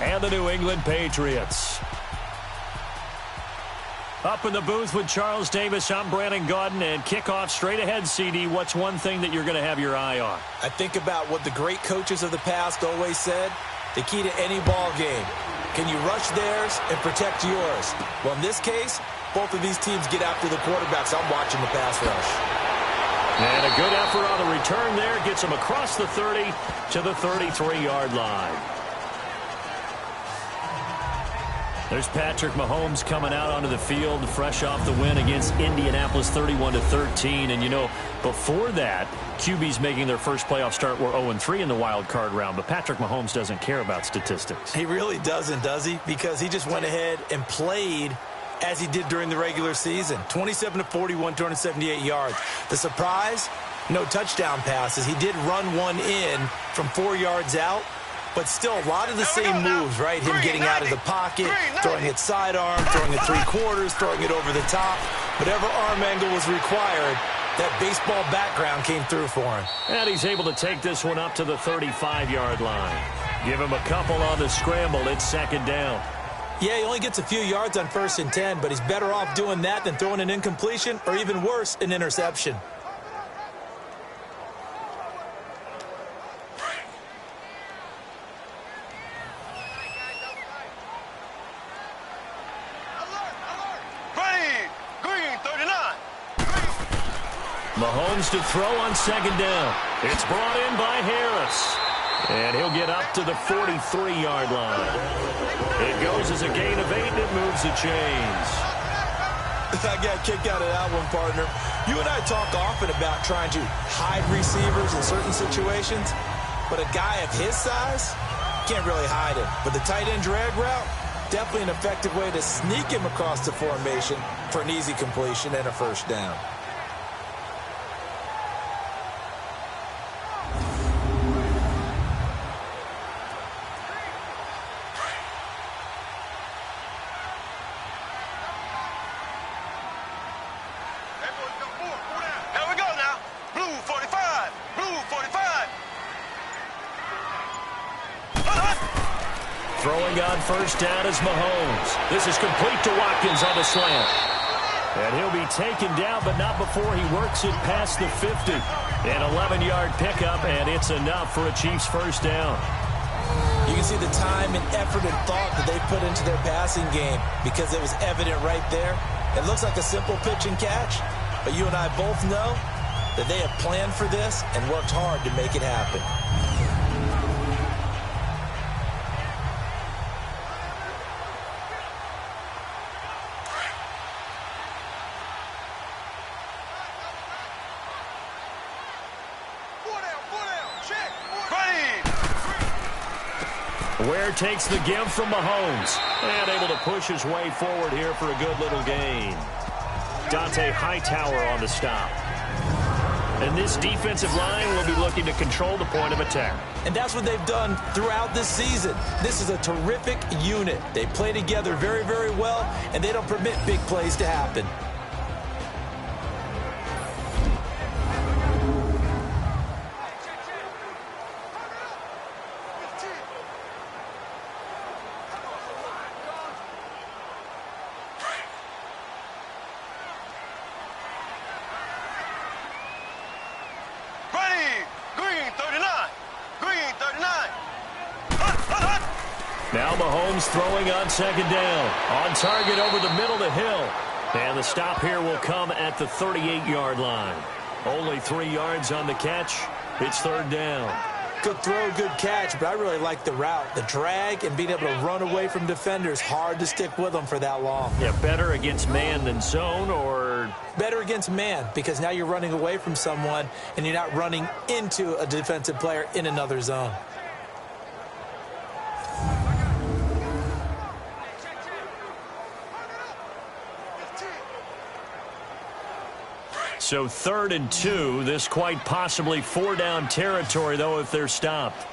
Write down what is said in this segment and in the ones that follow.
and the New England Patriots. Up in the booth with Charles Davis, I'm Brandon Gaudin, and kickoff straight ahead, CD. What's one thing that you're going to have your eye on? I think about what the great coaches of the past always said. The key to any ball game. Can you rush theirs and protect yours? Well, in this case, both of these teams get after the quarterbacks. I'm watching the pass rush. And a good effort on the return there. Gets him across the 30 to the 33-yard line. There's Patrick Mahomes coming out onto the field fresh off the win against Indianapolis 31-13. And, you know, before that, QBs making their first playoff start were 0-3 in the wild card round. But Patrick Mahomes doesn't care about statistics. He really doesn't, does he? Because he just went ahead and played as he did during the regular season. 27-41, 278 yards. The surprise, no touchdown passes. He did run one in from 4 yards out. But still, a lot of the same moves, right? Him getting out of the pocket, throwing it sidearm, throwing it three-quarters, throwing it over the top. Whatever arm angle was required, that baseball background came through for him. And he's able to take this one up to the 35-yard line. Give him a couple on the scramble. It's second down. Yeah, he only gets a few yards on 1st and 10, but he's better off doing that than throwing an incompletion or, even worse, an interception. Mahomes to throw on second down. It's brought in by Harris. And he'll get up to the 43-yard line. It goes as a gain of 8, and it moves the chains. I got kicked out of that one, partner. You and I talk often about trying to hide receivers in certain situations, but a guy of his size can't really hide him. But the tight end drag route, definitely an effective way to sneak him across the formation for an easy completion and a first down. Throwing on first down is Mahomes. This is complete to Watkins on the slant. And he'll be taken down, but not before he works it past the 50. An 11-yard pickup, and it's enough for a Chiefs first down. You can see the time and effort and thought that they put into their passing game because it was evident right there. It looks like a simple pitch and catch, but you and I both know that they have planned for this and worked hard to make it happen. Ware takes the give from Mahomes and able to push his way forward here for a good little gain. Dante Hightower on the stop. And this defensive line will be looking to control the point of attack. And that's what they've done throughout this season. This is a terrific unit. They play together very, very well, and they don't permit big plays to happen. Now Mahomes throwing on second down. On target over the middle to Hill. And the stop here will come at the 38-yard line. Only 3 yards on the catch. It's third down. Good throw, good catch, but I really like the route. The drag and being able to run away from defenders. Hard to stick with them for that long. Yeah, better against man than zone, or? Better against man, because now you're running away from someone and you're not running into a defensive player in another zone. So 3rd and 2. This quite possibly 4-down territory, though, if they're stopped.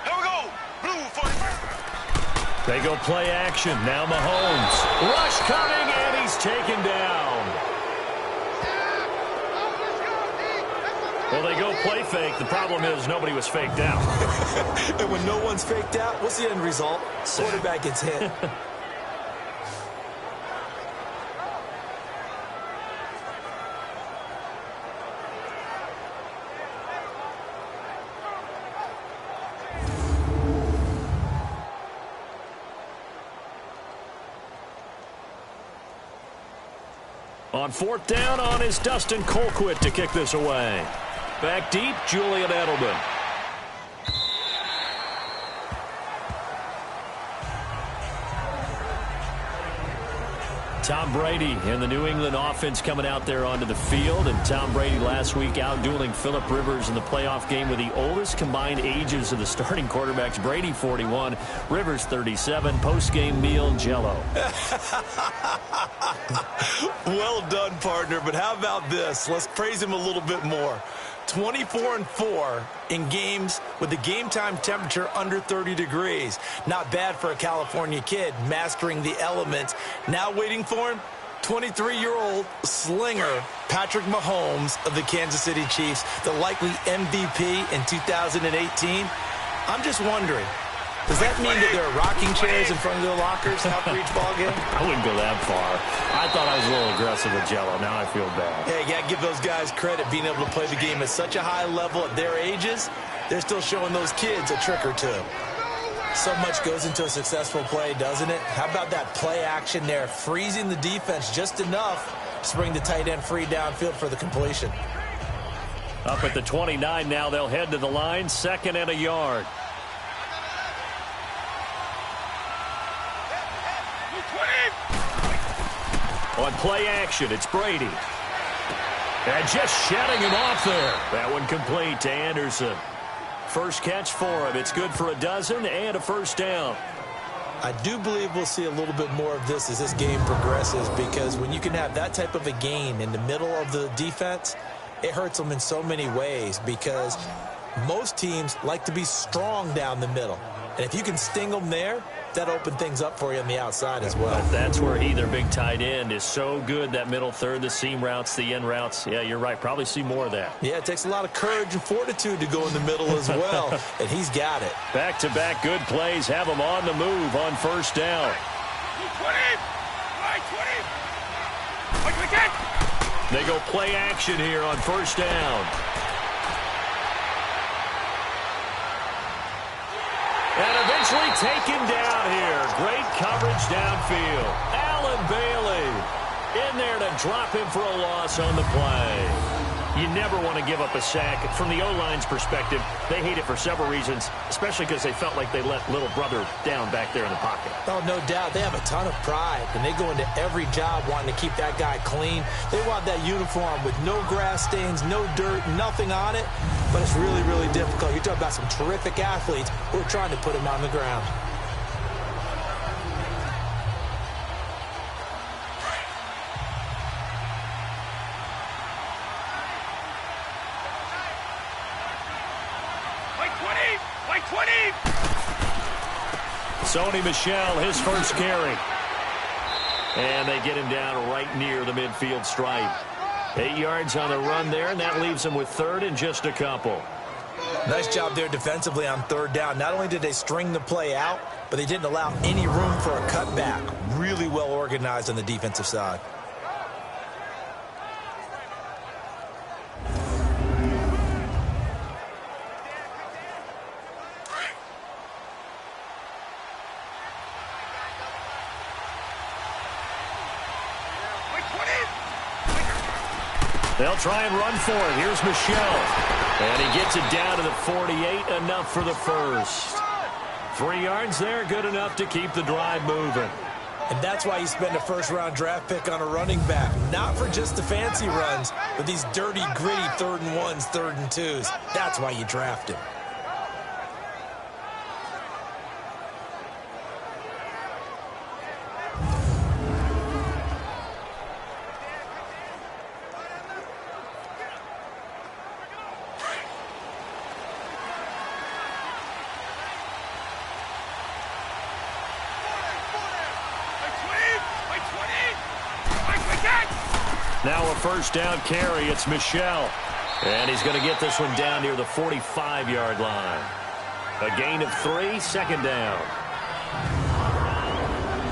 Here we go. Blue 45. They go play action. Now Mahomes. Rush coming, and he's taken down. Well, they go play fake. The problem is nobody was faked out. And when no one's faked out, what's the end result? Quarterback gets hit. On fourth down on is Dustin Colquitt to kick this away. Back deep, Julian Edelman. Tom Brady and the New England offense coming out there onto the field. And Tom Brady last week out dueling Phillip Rivers in the playoff game with the oldest combined ages of the starting quarterbacks. Brady 41, Rivers 37. Post-game meal, Jell-O. Well done, partner. But how about this? Let's praise him a little bit more. 24-4 in games with the game time temperature under 30 degrees. Not bad for a California kid mastering the elements. Now waiting for him, 23-year-old slinger Patrick Mahomes of the Kansas City Chiefs, the likely MVP in 2018. I'm just wondering, does that mean that there are rocking chairs in front of their lockers after each ball game? I wouldn't go that far. I thought I was a little aggressive with Jell-O. Now I feel bad. Yeah, you got to give those guys credit being able to play the game at such a high level at their ages. They're still showing those kids a trick or two. So much goes into a successful play, doesn't it? How about that play action there, freezing the defense just enough to bring the tight end free downfield for the completion. Up at the 29 now, they'll head to the line, 2nd and a yard. On play action, it's Brady. And just shutting him off there. That one complete to Anderson. First catch for him. It's good for a dozen and a first down. I do believe we'll see a little bit more of this as this game progresses, because when you can have that type of a gain in the middle of the defense, it hurts them in so many ways, because most teams like to be strong down the middle. And if you can sting them there, that opened things up for you on the outside as well. But that's where their big tight end is so good, that middle third, the seam routes, the end routes. Yeah, you're right. Probably see more of that. Yeah, it takes a lot of courage and fortitude to go in the middle as well, and he's got it. Back-to-back good plays have him on the move on first down. They go play action here on first down. And eventually taken down here. Great coverage downfield. Allen Bailey in there to drop him for a loss on the play. You never want to give up a sack. From the O-line's perspective, they hate it for several reasons, especially because they felt like they let little brother down back there in the pocket. Oh, no doubt. They have a ton of pride, and they go into every job wanting to keep that guy clean. They want that uniform with no grass stains, no dirt, nothing on it. But it's really, really difficult. You're talking about some terrific athletes who are trying to put him on the ground. Sony Michel, his first carry. And they get him down right near the midfield stripe. 8 yards on the run there, and that leaves them with third and just a couple. Nice job there defensively on third down. Not only did they string the play out, but they didn't allow any room for a cutback. Really well organized on the defensive side. They'll try and run for it. Here's Michel. And he gets it down to the 48, enough for the first. 3 yards there, good enough to keep the drive moving. And that's why you spend a first-round draft pick on a running back. Not for just the fancy runs, but these dirty, gritty 3rd and 1s, 3rd and 2s. That's why you draft him. Now a first down carry. It's Michel. And he's going to get this one down near the 45-yard line. A gain of 3, second down.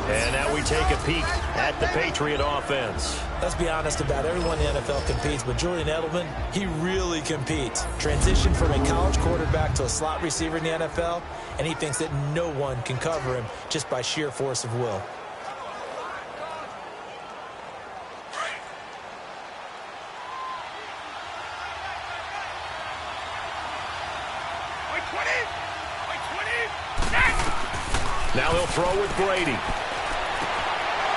And now we take a peek at the Patriot offense. Let's be honest about it. Everyone in the NFL competes, but Julian Edelman, he really competes. Transitioned from a college quarterback to a slot receiver in the NFL, and he thinks that no one can cover him just by sheer force of will. Now he'll throw with Brady.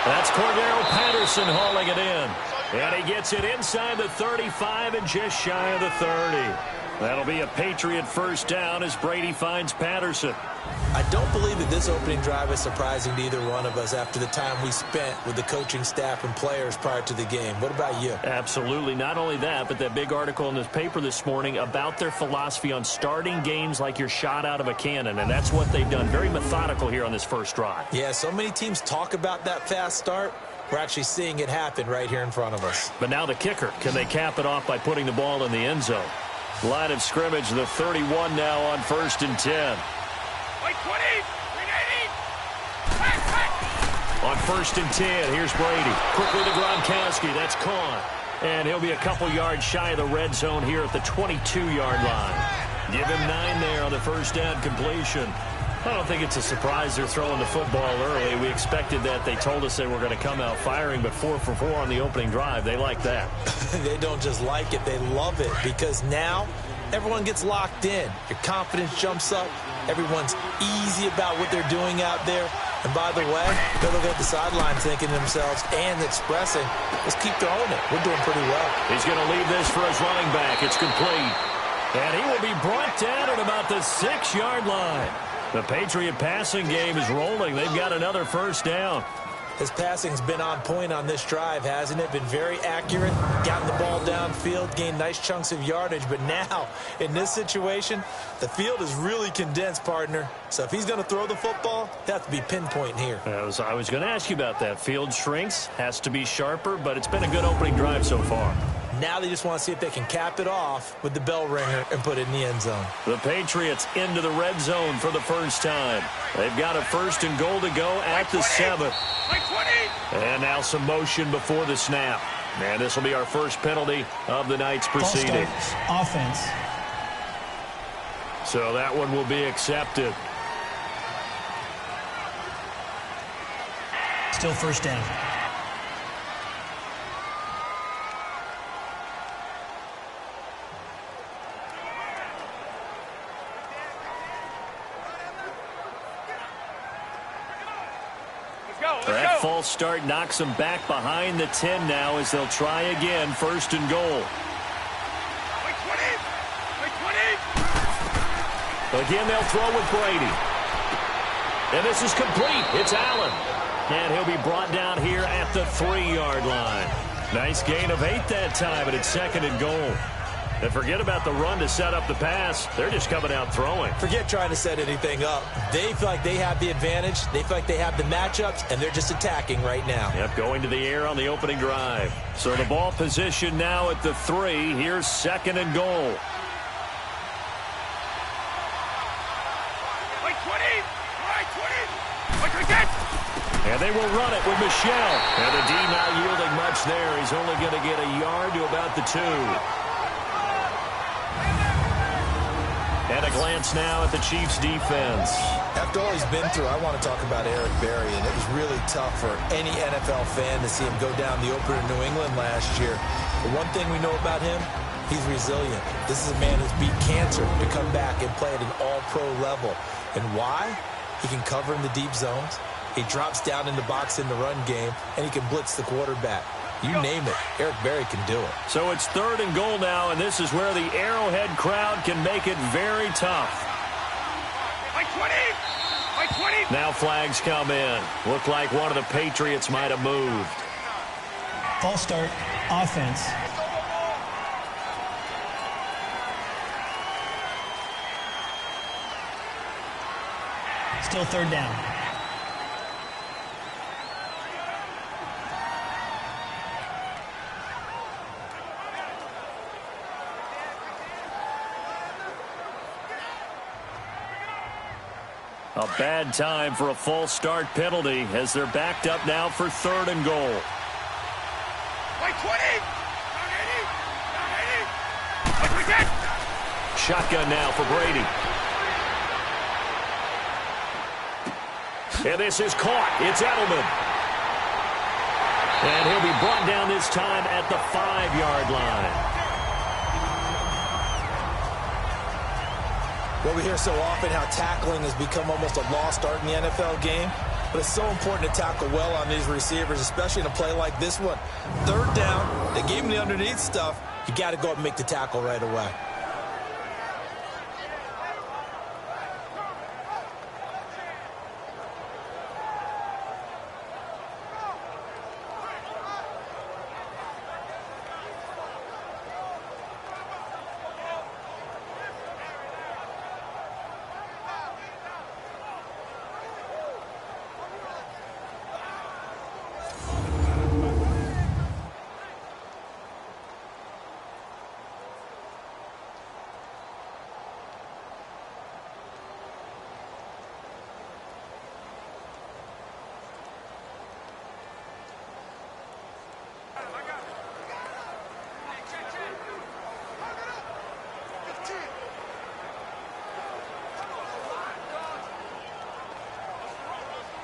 That's Cordero Patterson hauling it in. And he gets it inside the 35 and just shy of the 30. That'll be a Patriot first down as Brady finds Patterson. I don't believe that this opening drive is surprising to either one of us after the time we spent with the coaching staff and players prior to the game. What about you? Absolutely. Not only that, but that big article in this paper this morning about their philosophy on starting games like you're shot out of a cannon, and that's what they've done. Very methodical here on this first drive. Yeah, so many teams talk about that fast start. We're actually seeing it happen right here in front of us. But now the kicker. Can they cap it off by putting the ball in the end zone? Line of scrimmage, the 31 now on 1st and 10. On 1st and 10, here's Brady. Quickly to Gronkowski. That's caught. And he'll be a couple yards shy of the red zone here at the 22-yard line. Give him 9 there on the first down completion. I don't think it's a surprise they're throwing the football early. We expected that. They told us they were going to come out firing, but 4 for 4 on the opening drive. They like that. They don't just like it. They love it because now everyone gets locked in. Your confidence jumps up. Everyone's easy about what they're doing out there. And by the way, they're looking at the sideline thinking to themselves and expressing, let's keep throwing it. We're doing pretty well. He's going to leave this for his running back. It's complete. And he will be brought down at about the 6-yard line. The Patriot passing game is rolling. They've got another first down. His passing's been on point on this drive, hasn't it? Been very accurate, gotten the ball downfield, gained nice chunks of yardage. But now, in this situation, the field is really condensed, partner. So if he's going to throw the football, it has to be pinpoint here. I was going to ask you about that. Field shrinks, has to be sharper, but it's been a good opening drive so far. Now they just want to see if they can cap it off with the bell ringer and put it in the end zone. The Patriots into the red zone for the first time. They've got a 1st and goal to go at the 7. And now some motion before the snap. And this will be our first penalty of the night's proceedings. Offense. So that one will be accepted. Still first down. That false start knocks them back behind the 10 now as they'll try again. 1st and goal. Again, they'll throw with Brady. And this is complete. It's Allen. And he'll be brought down here at the 3-yard line. Nice gain of 8 that time, and it's 2nd and goal. And forget about the run to set up the pass. They're just coming out throwing. Forget trying to set anything up. They feel like they have the advantage. They feel like they have the matchups, and they're just attacking right now. Yep, going to the air on the opening drive. So the ball position now at the 3. Here's 2nd and goal. And they will run it with Michelle. And the D not yielding much there. He's only going to get a yard to about the 2. And a glance now at the Chiefs' defense. After all he's been through, I want to talk about Eric Berry, and it was really tough for any NFL fan to see him go down the opener in New England last year. But one thing we know about him, he's resilient. This is a man who's beat cancer to come back and play at an all-pro level. And why? He can cover in the deep zones. He drops down in the box in the run game, and he can blitz the quarterback. You name it, Eric Berry can do it. So it's 3rd and goal now, and this is where the Arrowhead crowd can make it very tough. Now flags come in. Look like one of the Patriots might have moved. False start. Offense. Still 3rd down. A bad time for a false start penalty as they're backed up now for 3rd and goal. Wait, 20! Shotgun now for Brady. And this is caught. It's Edelman. And he'll be brought down this time at the 5-yard line. Well, we hear so often how tackling has become almost a lost art in the NFL game. But it's so important to tackle well on these receivers, especially in a play like this one. 3rd down, they gave him the underneath stuff. You got to go up and make the tackle right away.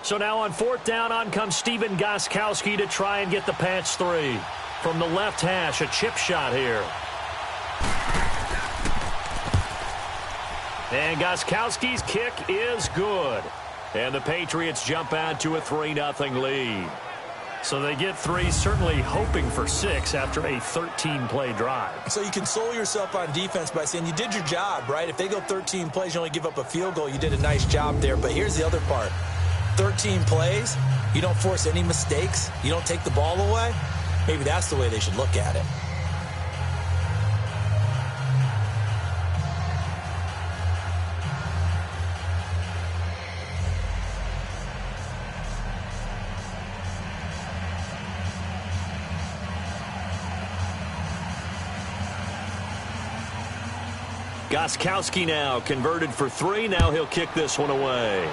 So now on 4th down, on comes Stephen Gostkowski to try and get the patch 3. From the left hash, a chip shot here. And Gostkowski's kick is good. And the Patriots jump out to a 3-0 lead. So they get 3, certainly hoping for 6 after a 13-play drive. So you console yourself on defense by saying you did your job, right? If they go 13 plays, you only give up a field goal, you did a nice job there. But here's the other part. 13 plays, you don't force any mistakes, you don't take the ball away. Maybe that's the way they should look at it. Gostkowski now converted for 3. Now he'll kick this one away.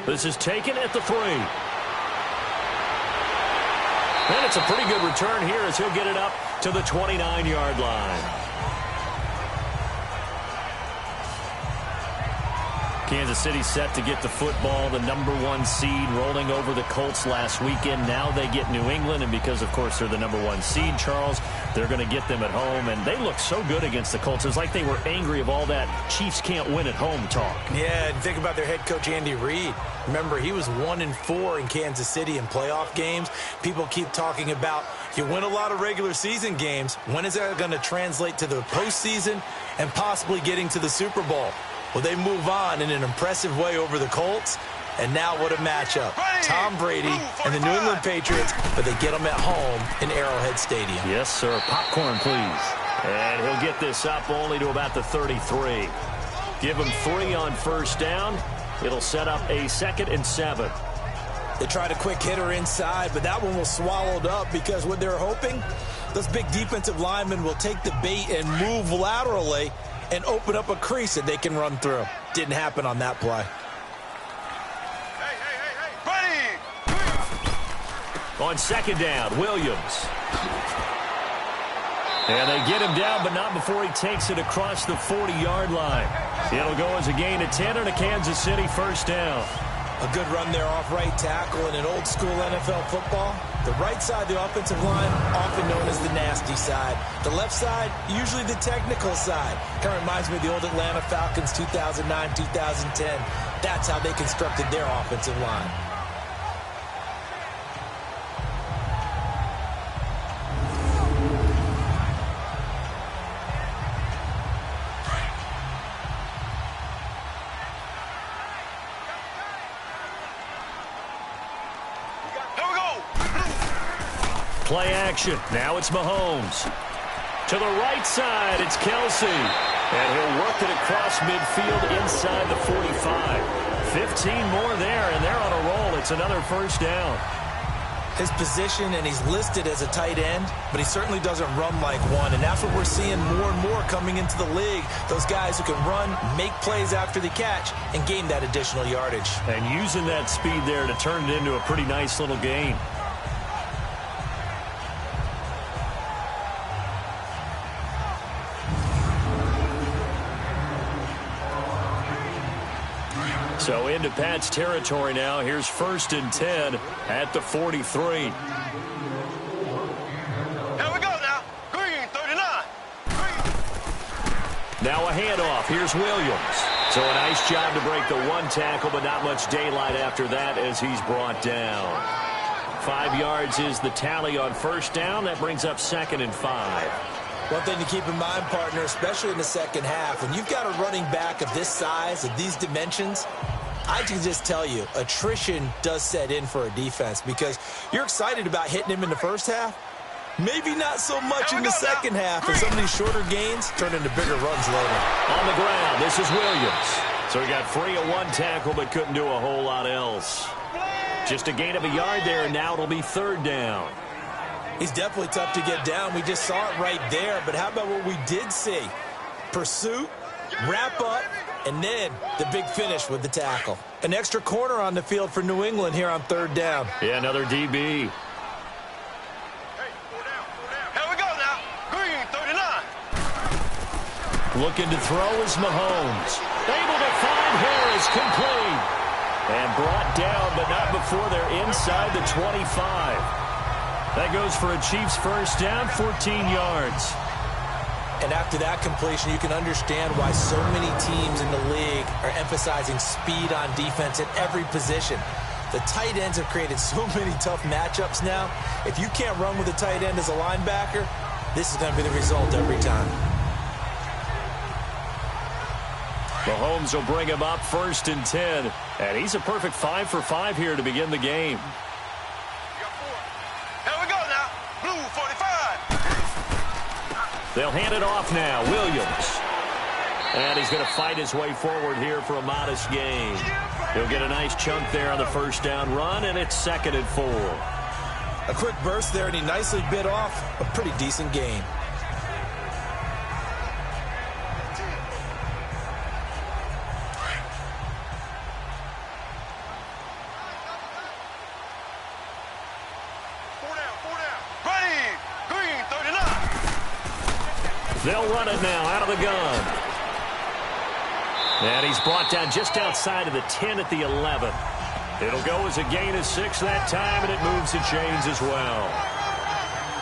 This is taken at the 3. And it's a pretty good return here as he'll get it up to the 29-yard line. Kansas City set to get the football, the #1 seed, rolling over the Colts last weekend. Now they get New England, and because, of course, they're the #1 seed, Charles, they're going to get them at home. And they look so good against the Colts. It's like they were angry of all that Chiefs can't win at home talk. Yeah, and think about their head coach, Andy Reid. Remember, he was 1-4 in Kansas City in playoff games. People keep talking about you win a lot of regular season games. When is that going to translate to the postseason and possibly getting to the Super Bowl? Well, they move on in an impressive way over the Colts. And now what a matchup. Tom Brady and the New England Patriots, but they get them at home in Arrowhead Stadium. Yes, sir. Popcorn, please. And he'll get this up only to about the 33. Give him 3 on 1st down. It'll set up a 2nd and 7. They tried a quick hitter inside, but that one was swallowed up because what they're hoping, those big defensive linemen will take the bait and move laterally and open up a crease that they can run through. Didn't happen on that play. On 2nd down, Williams. And they get him down, but not before he takes it across the 40-yard line. It'll go as a gain of 10 and a Kansas City 1st down. A good run there off right tackle in an old-school NFL football. The right side of the offensive line, often known as the nasty side. The left side, usually the technical side. Kind of reminds me of the old Atlanta Falcons 2009, 2010. That's how they constructed their offensive line. Play action. Now it's Mahomes. To the right side, it's Kelsey. And he'll work it across midfield inside the 45. 15 more there, and they're on a roll. It's another 1st down. his position, and he's listed as a tight end, but he certainly doesn't run like one, and that's what we're seeing more and more coming into the league. Those guys who can run, make plays after the catch, and gain that additional yardage. And using that speed there to turn it into a pretty nice little gain. So into Pat's territory now. Here's 1st and 10 at the 43. Here we go now. Green, 39. Green. Now a handoff. Here's Williams. So a nice job to break the one tackle, but not much daylight after that as he's brought down. 5 yards is the tally on 1st down. That brings up 2nd and 5. One thing to keep in mind, partner, especially in the second half, when you've got a running back of this size, of these dimensions, I can just tell you, attrition does set in for a defense because you're excited about hitting him in the first half. Maybe not so much in the second half, and some of these shorter gains turn into bigger runs later. On the ground, this is Williams. So he got free of one tackle but couldn't do a whole lot else. Just a gain of a yard there, and now it'll be 3rd down. He's definitely tough to get down. We just saw it right there. But how about what we did see? Pursuit, wrap up, and then the big finish with the tackle. An extra corner on the field for New England here on 3rd down. Yeah, another DB. Hey, 4 down. Here we go now. Green, 39. Looking to throw is Mahomes. Able to find Harris, complete. And brought down, but not before they're inside the 25. That goes for a Chiefs 1st down, 14 yards. And after that completion, you can understand why so many teams in the league are emphasizing speed on defense at every position. The tight ends have created so many tough matchups now. If you can't run with a tight end as a linebacker, this is going to be the result every time. Mahomes will bring him up 1st and 10. And he's a perfect 5 for 5 here to begin the game. They'll hand it off now. Williams. And he's going to fight his way forward here for a modest gain. He'll get a nice chunk there on the 1st down run, and it's 2nd and 4. A quick burst there, and he nicely bit off a pretty decent gain. They'll run it now out of the gun. And he's brought down just outside of the 10 at the 11. It'll go as a gain of 6 that time, and it moves the chains as well.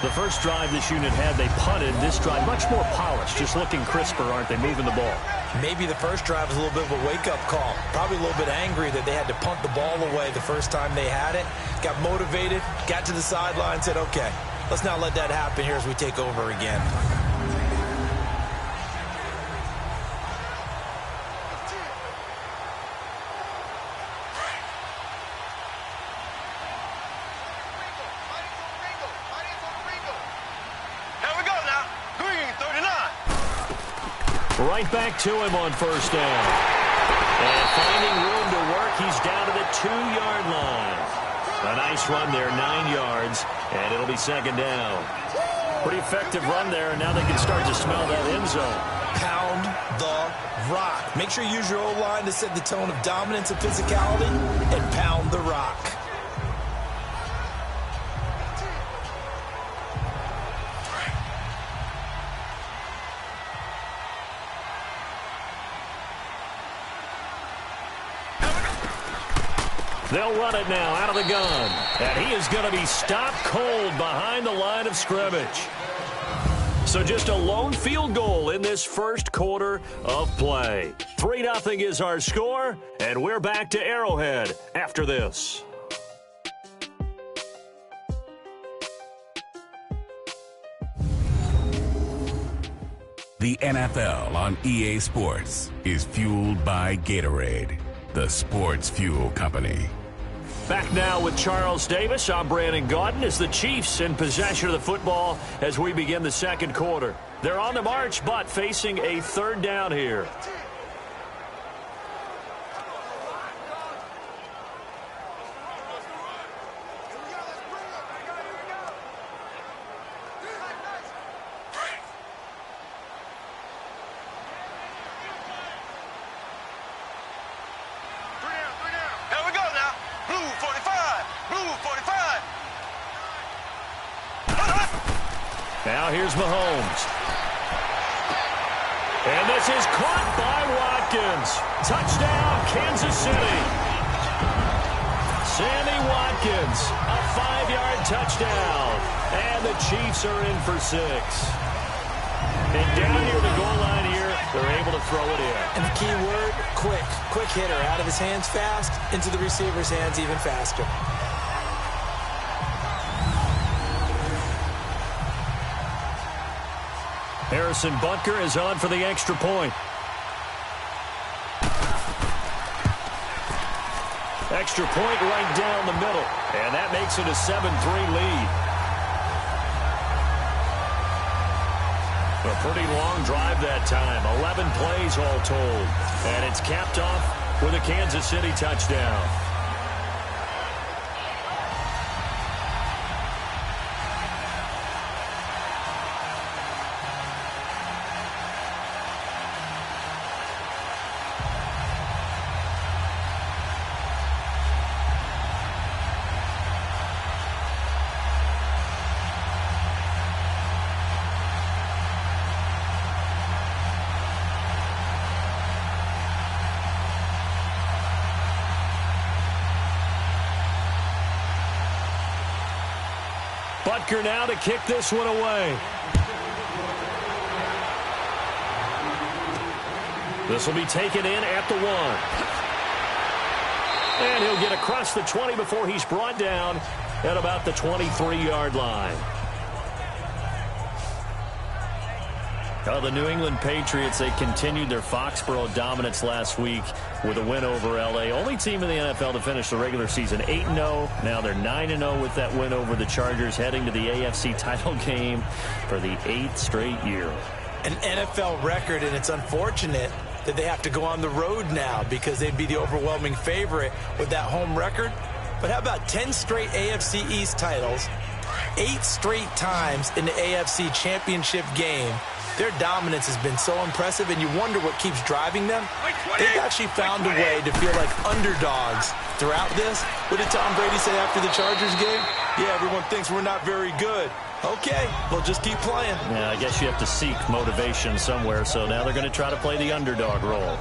The first drive this unit had, they punted. This drive, much more polished, just looking crisper, aren't they, moving the ball? Maybe the first drive was a little bit of a wake-up call. Probably a little bit angry that they had to punt the ball away the first time they had it. Got motivated, got to the sideline, said, okay, let's not let that happen here as we take over again. Right back to him on 1st down. And finding room to work, he's down to the 2-yard line. A nice run there, 9 yards, and it'll be 2nd down. Pretty effective run there, and now they can start to smell that end zone. Pound the rock. Make sure you use your O-line to set the tone of dominance and physicality, and pound the rock. They'll run it now out of the gun. And he is going to be stopped cold behind the line of scrimmage. So just a lone field goal in this first quarter of play. 3-0 is our score, and we're back to Arrowhead after this. The NFL on EA Sports is fueled by Gatorade, the sports fuel company. Back now with Charles Davis. I'm Brandon Gaudin as the Chiefs in possession of the football as we begin the second quarter. They're on the march, but facing a 3rd down here. Now here's Mahomes. And this is caught by Watkins. Touchdown, Kansas City. Sammy Watkins, a 5-yard touchdown. And the Chiefs are in for 6. And down near the goal line here, they're able to throw it in. And the key word, quick. Quick hitter. Out of his hands fast, into the receiver's hands even faster. Harrison Butker is on for the extra point. Extra point right down the middle. And that makes it a 7-3 lead. A pretty long drive that time. 11 plays all told. And it's capped off with a Kansas City touchdown. Butker now to kick this one away. This will be taken in at the 1. And he'll get across the 20 before he's brought down at about the 23-yard line. The New England Patriots, they continued their Foxborough dominance last week with a win over L.A. Only team in the NFL to finish the regular season 8-0. Now they're 9-0 with that win over the Chargers, heading to the AFC title game for the 8th straight year. An NFL record, and it's unfortunate that they have to go on the road now because they'd be the overwhelming favorite with that home record. But how about 10 straight AFC East titles, 8 straight times in the AFC Championship game? Their dominance has been so impressive, and you wonder what keeps driving them. They've actually found a way to feel like underdogs throughout this. What did Tom Brady say after the Chargers game? Yeah, everyone thinks we're not very good. Okay, well, just keep playing. Yeah, I guess you have to seek motivation somewhere, so now they're going to try to play the underdog role.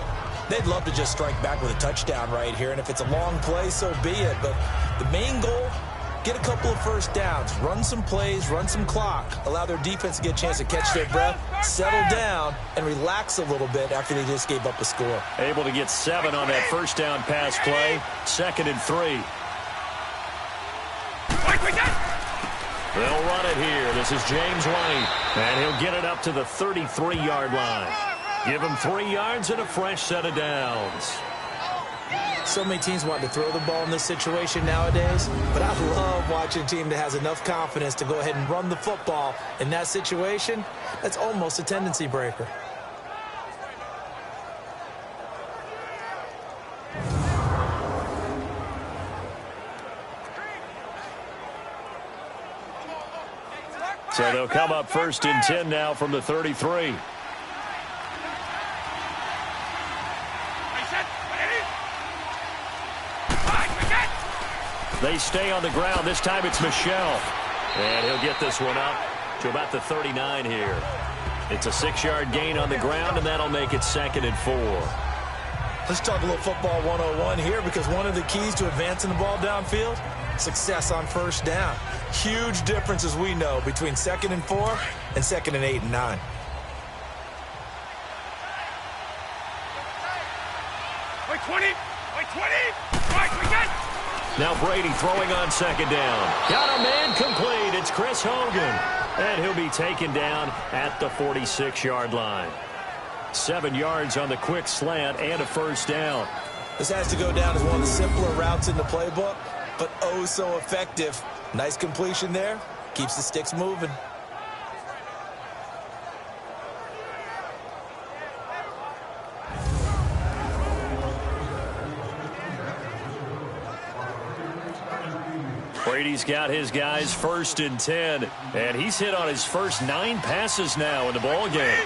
They'd love to just strike back with a touchdown right here, and if it's a long play, so be it. But the main goal, get a couple of first downs, run some plays, run some clock, allow their defense to get a chance to catch their breath, settle down, and relax a little bit after they just gave up a score. Able to get 7 on that first down pass play. 2nd and 3. They'll run it here. This is James White, and he'll get it up to the 33-yard line. Give him 3 yards and a fresh set of downs. So many teams want to throw the ball in this situation nowadays, but I love watching a team that has enough confidence to go ahead and run the football in that situation. That's almost a tendency breaker. So they'll come up 1st and 10 now from the 33. They stay on the ground. This time it's Michel. And he'll get this one up to about the 39 here. It's a 6-yard gain on the ground, and that'll make it 2nd and 4. Let's talk a little football 101 here, because one of the keys to advancing the ball downfield, success on first down. Huge difference, as we know, between 2nd and 4 and 2nd and 8 and 9. Wait, 20! Wait, 20! Right, we got. Now Brady throwing on 2nd down. Got a man complete. It's Chris Hogan. And he'll be taken down at the 46-yard line. 7 yards on the quick slant and a first down. This has to go down as one of the simpler routes in the playbook, but oh so effective. Nice completion there. Keeps the sticks moving. Brady's got his guys 1st and 10, and he's hit on his first 9 passes now in the ball game.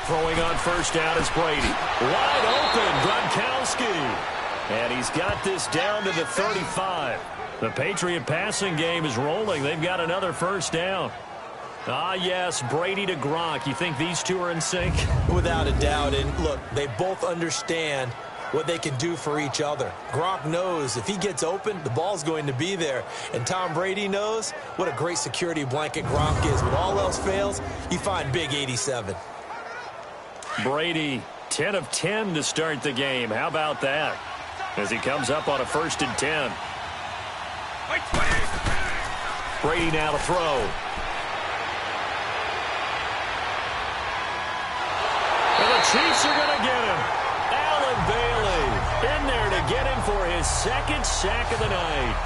Throwing on first down is Brady. Wide open, Gronkowski. And he's got this down to the 35. The Patriot passing game is rolling. They've got another first down. Ah, yes, Brady to Gronk. You think these two are in sync? Without a doubt. And look, they both understand what they can do for each other. Gronk knows if he gets open, the ball's going to be there. And Tom Brady knows what a great security blanket Gronk is. When all else fails, you find Big 87. Brady, 10 of 10 to start the game. How about that? As he comes up on a 1st and 10. Brady now to throw. And the Chiefs are going to get him. Allen Bailey in there to get him for his 2nd sack of the night.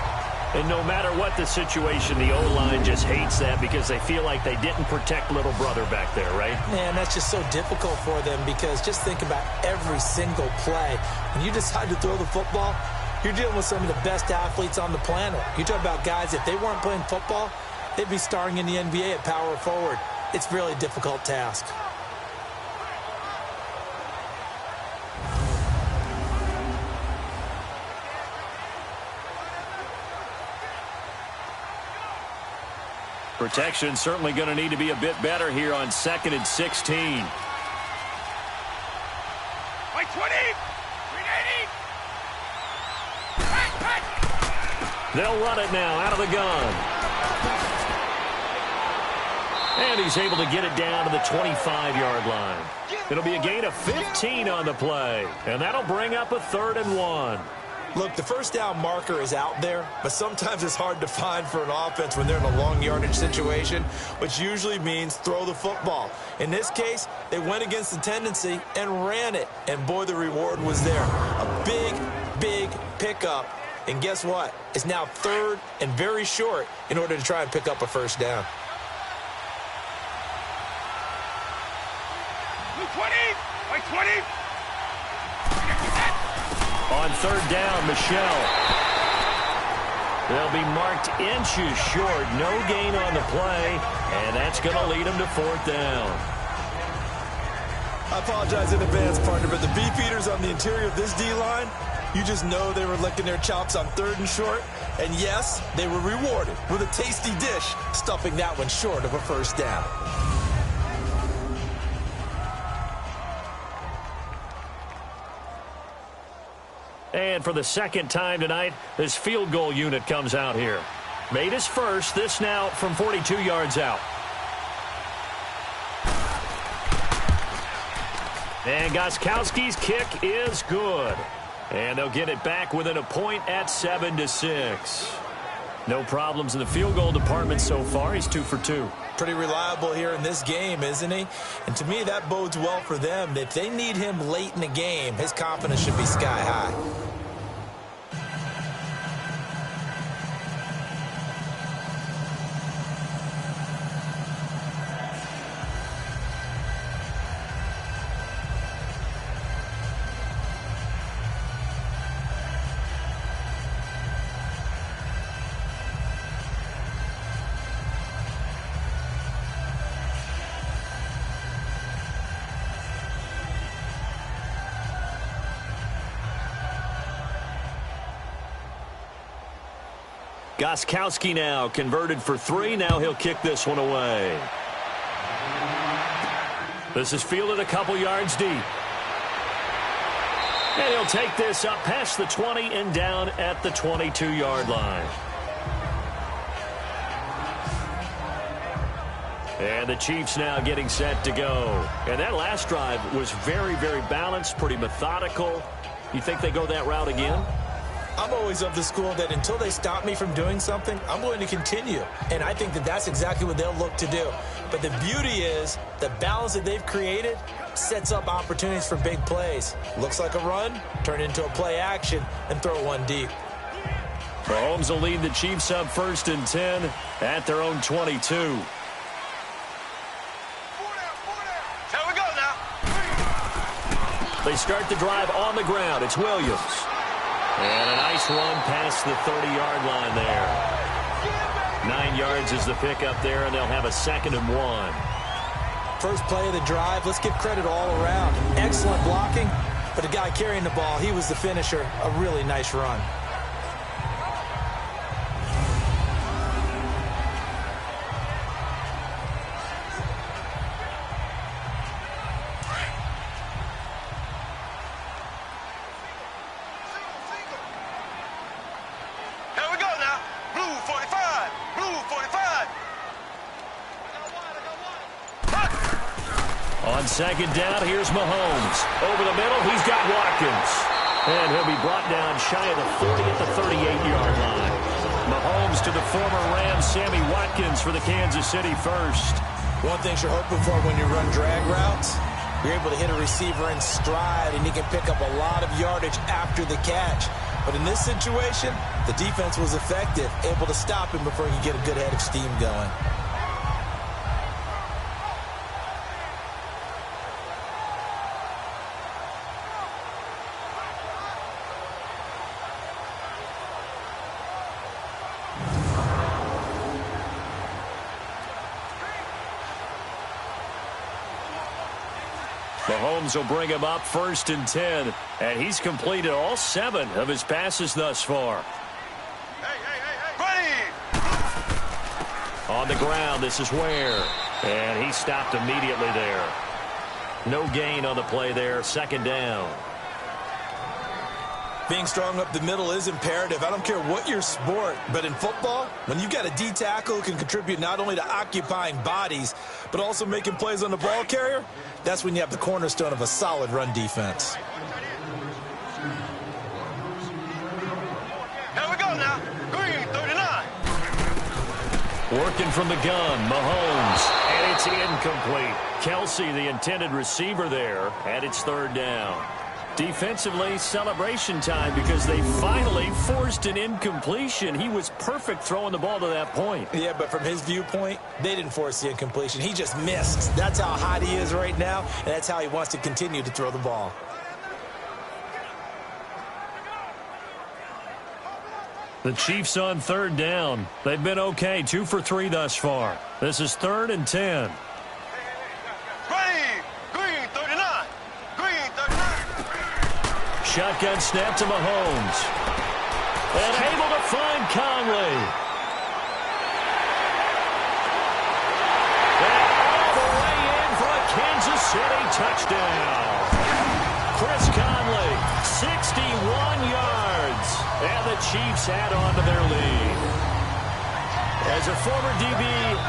And no matter what the situation, the O-line just hates that because they feel like they didn't protect little brother back there, right? Man, that's just so difficult for them because just think about every single play. When you decide to throw the football, you're dealing with some of the best athletes on the planet. You talk about guys, if they weren't playing football, they'd be starring in the NBA at power forward. It's a really difficult task. Protection certainly going to need to be a bit better here on 2nd and 16. Wait, 20! 380! They'll run it now out of the gun. And he's able to get it down to the 25-yard line. It'll be a gain of 15 on the play. And that'll bring up a 3rd and 1. Look, the first down marker is out there, but sometimes it's hard to find for an offense when they're in a long yardage situation, which usually means throw the football. In this case, they went against the tendency and ran it. And, boy, the reward was there. A big, big pickup. And guess what? It's now 3rd and very short in order to try and pick up a first down. 20! Wait, 20! On 3rd down, Michelle. They'll be marked inches short. No gain on the play, and that's going to lead them to 4th down. I apologize in advance, partner, but the beef eaters on the interior of this D-line, you just know they were licking their chops on 3rd and short. And, yes, they were rewarded with a tasty dish, stuffing that one short of a first down. And for the 2nd time tonight, this field goal unit comes out here. Made his first, this now from 42 yards out. And Gostkowski's kick is good. And they'll get it back within a point at 7-6. No problems in the field goal department so far. He's 2 for 2. Pretty reliable here in this game, isn't he? And to me, that bodes well for them. If they need him late in the game, his confidence should be sky high. Gostkowski now converted for 3. Now he'll kick this one away. This is fielded a couple yards deep. And he'll take this up past the 20 and down at the 22-yard line. And the Chiefs now getting set to go. And that last drive was very, very balanced, pretty methodical. You think they go that route again? I'm always of the school that until they stop me from doing something, I'm going to continue. And I think that that's exactly what they'll look to do. But the beauty is the balance that they've created sets up opportunities for big plays. Looks like a run, turn into a play action, and throw one deep. Mahomes will lead the Chiefs up 1st and 10 at their own 22. Here we go now. They start the drive on the ground. It's Williams. And a nice run past the 30-yard line there. 9 yards is the pickup there, and they'll have a 2nd and 1. First play of the drive, let's give credit all around. Excellent blocking, but the guy carrying the ball, he was the finisher. A really nice run. Here we go now. Blue 45. Blue 45. On second down, here's Mahomes. Over the middle, he's got Watkins. And he'll be brought down shy of the 40 at the 38-yard line. Mahomes to the former Rams, Sammy Watkins for the Kansas City first. One thing you're hoping for when you run drag routes, you're able to hit a receiver in stride, and he can pick up a lot of yardage after the catch. But in this situation, the defense was effective, able to stop him before he could get a good head of steam going. Mahomes will bring him up 1st and 10, and he's completed all 7 of his passes thus far. Ready. On the ground, this is Ware, and he stopped immediately there. No gain on the play there, 2nd down. Being strong up the middle is imperative. I don't care what your sport, but in football, when you've got a D tackle who can contribute not only to occupying bodies, but also making plays on the ball carrier, that's when you have the cornerstone of a solid run defense. Here we go now. Green 39. Working from the gun, Mahomes, and it's incomplete. Kelsey, the intended receiver there, and it's 3rd down. Defensively, celebration time because they finally forced an incompletion. He was perfect throwing the ball to that point. Yeah, but from his viewpoint, they didn't force the incompletion. He just missed. That's how hot he is right now, and that's how he wants to continue to throw the ball. The Chiefs on 3rd down. They've been okay, 2 for 3 thus far. This is 3rd and 10. Ready. Green 39. Green 39. Shotgun snap to Mahomes. And able to find Conley. And all the way in for a Kansas City touchdown. Chris Conley, 61 yards. And the Chiefs add on to their lead. As a former DB,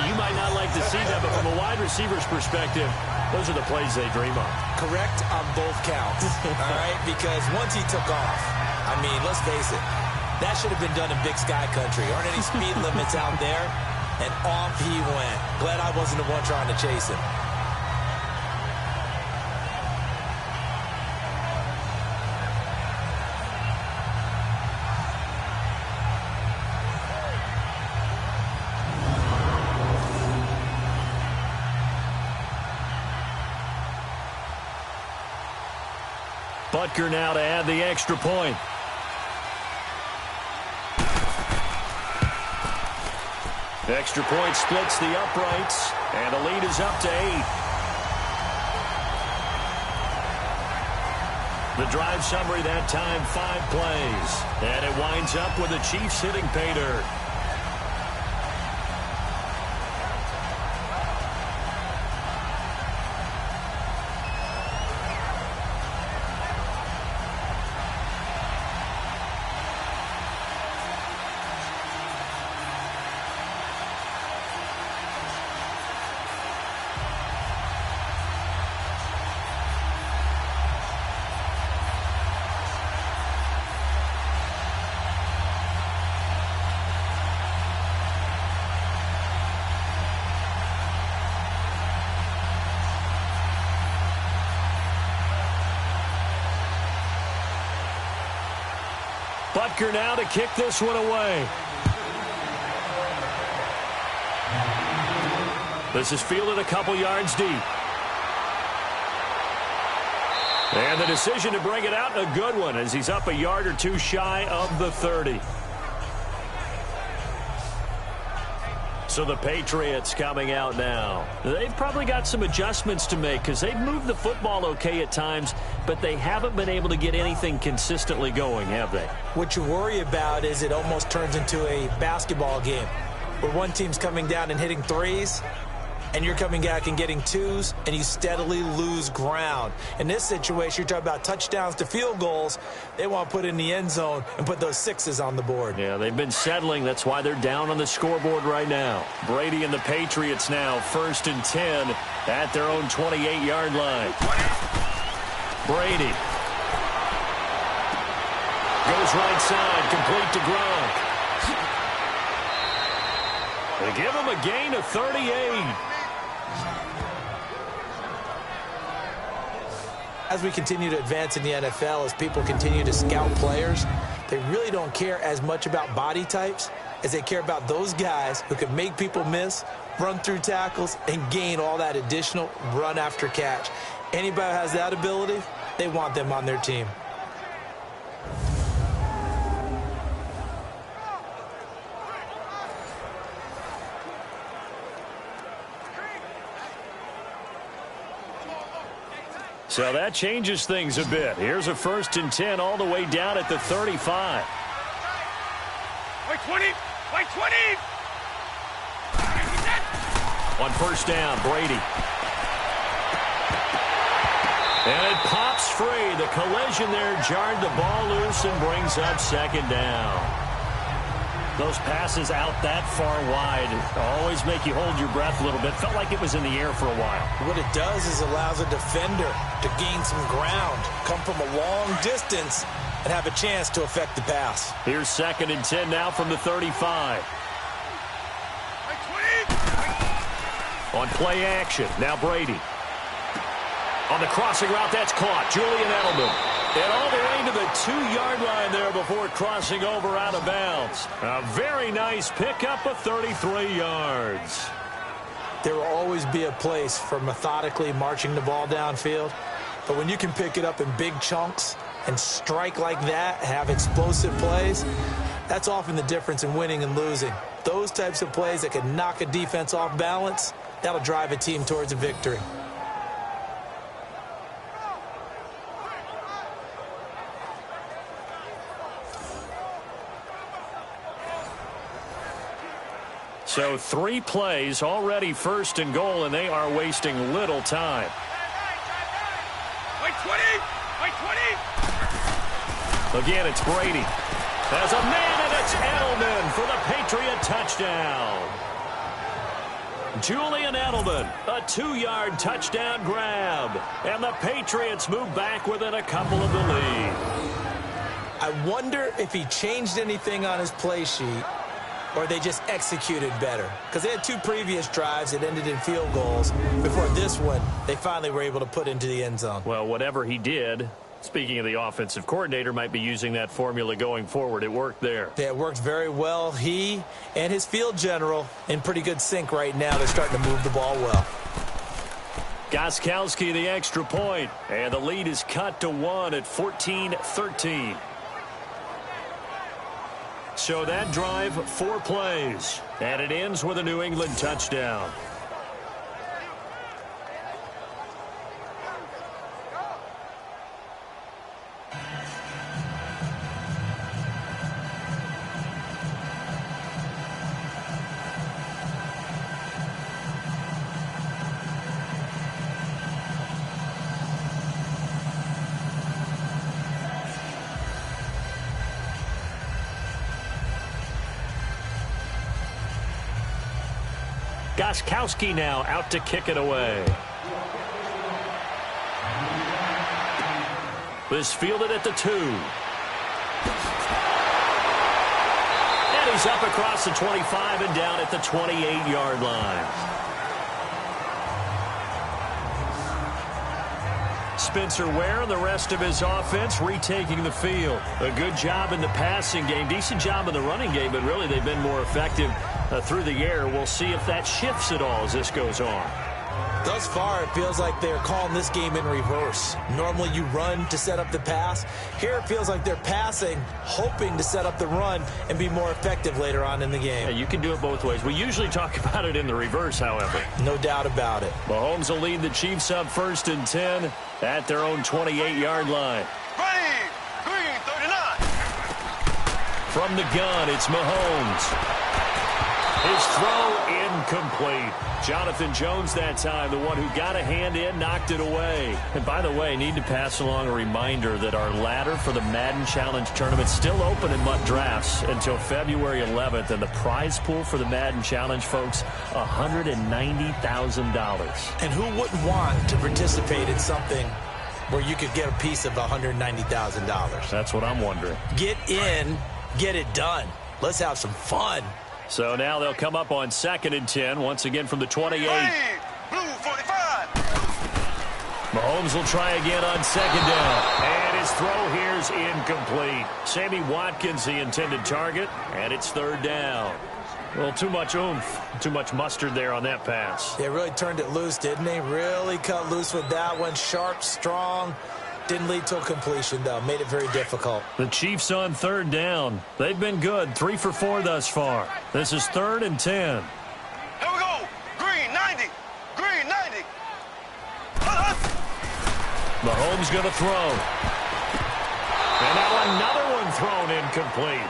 you might not like to see that, but from a wide receiver's perspective, those are the plays they dream of. Correct on both counts, all right? Because once he took off, I mean, let's face it, that should have been done in Big Sky Country. Aren't any speed limits out there? And off he went. Glad I wasn't the one trying to chase him. Butker now to add the extra point. The extra point splits the uprights, and the lead is up to 8. The drive summary that time, 5 plays. And it winds up with the Chiefs hitting pay dirt. Butker now to kick this one away. This is fielded a couple yards deep. And the decision to bring it out, a good one, as he's up a yard or two shy of the 30. So the Patriots coming out now. They've probably got some adjustments to make because they've moved the football okay at times, but they haven't been able to get anything consistently going, have they? What you worry about is it almost turns into a basketball game where one team's coming down and hitting threes, and you're coming back and getting twos, and you steadily lose ground. In this situation, you're talking about touchdowns to field goals. They want to put in the end zone and put those sixes on the board. Yeah, they've been settling. That's why they're down on the scoreboard right now. Brady and the Patriots now 1st and 10 at their own 28-yard line. Brady goes right side, complete to Gronk. They give him a gain of 38. As we continue to advance in the NFL, as people continue to scout players, they really don't care as much about body types as they care about those guys who can make people miss, run through tackles, and gain all that additional run after catch. Anybody who has that ability, they want them on their team. So that changes things a bit. Here's a 1st and 10 all the way down at the 35. Wait 20! Wait 20! On 1st down, Brady. And it pops free. The collision there jarred the ball loose and brings up 2nd down. Those passes out that far wide always make you hold your breath a little bit. Felt like it was in the air for a while. What it does is allows a defender to gain some ground, come from a long distance, and have a chance to affect the pass. Here's 2nd and 10 now from the 35. On play action, now Brady. On the crossing route, that's caught. Julian Edelman. And all the way to the 2-yard line there before crossing over out of bounds. A very nice pickup of 33 yards. There will always be a place for methodically marching the ball downfield. But when you can pick it up in big chunks and strike like that, have explosive plays, that's often the difference in winning and losing. Those types of plays that can knock a defense off balance, that'll drive a team towards a victory. So 3 plays, already 1st and goal, and they are wasting little time. Wait 20! Wait 20! Again, it's Brady. There's a man, and it's Edelman for the Patriot touchdown. Julian Edelman, a 2-yard touchdown grab. And the Patriots move back within a couple of the lead. I wonder if he changed anything on his play sheet, or they just executed better. Because they had 2 previous drives that ended in field goals. Before this one, they finally were able to put into the end zone. Well, whatever he did, speaking of the offensive coordinator, might be using that formula going forward. It worked there. Yeah, it worked very well. He and his field general in pretty good sync right now. They're starting to move the ball well. Gostkowski the extra point, and the lead is cut to 1 at 14-13. So that drive, 4 plays, and it ends with a New England touchdown. Gostkowski now out to kick it away. This fielded at the 2. And he's up across the 25 and down at the 28-yard line. Spencer Ware and the rest of his offense retaking the field. A good job in the passing game, decent job in the running game, but really they've been more effective through the air. We'll see if that shifts at all as this goes on. Thus far, it feels like they're calling this game in reverse. Normally, you run to set up the pass. Here, it feels like they're passing, hoping to set up the run and be more effective later on in the game. Yeah, you can do it both ways. We usually talk about it in the reverse, however. No doubt about it. Mahomes will lead the Chiefs up 1st and 10 at their own 28-yard line. Green 39. From the gun, it's Mahomes. His throw incomplete. Jonathan Jones that time, the one who got a hand in, knocked it away. And by the way, need to pass along a reminder that our ladder for the Madden Challenge tournament is still open in MUT Drafts until February 11th. And the prize pool for the Madden Challenge, folks, $190,000. And who wouldn't want to participate in something where you could get a piece of $190,000? That's what I'm wondering. Get in, get it done. Let's have some fun. So now they'll come up on 2nd and 10, once again from the 28. Blue 45. Mahomes will try again on 2nd down. And his throw here is incomplete. Sammy Watkins, the intended target, and it's 3rd down. Well, too much oomph, too much mustard there on that pass. They really turned it loose, didn't they? Really cut loose with that one. Sharp, strong. Didn't lead to a completion, though. Made it very difficult. The Chiefs on 3rd down. They've been good, 3 for 4 thus far. This is 3rd and 10. Here we go. Green 90. Green 90. Mahomes going to throw. And now another one thrown incomplete.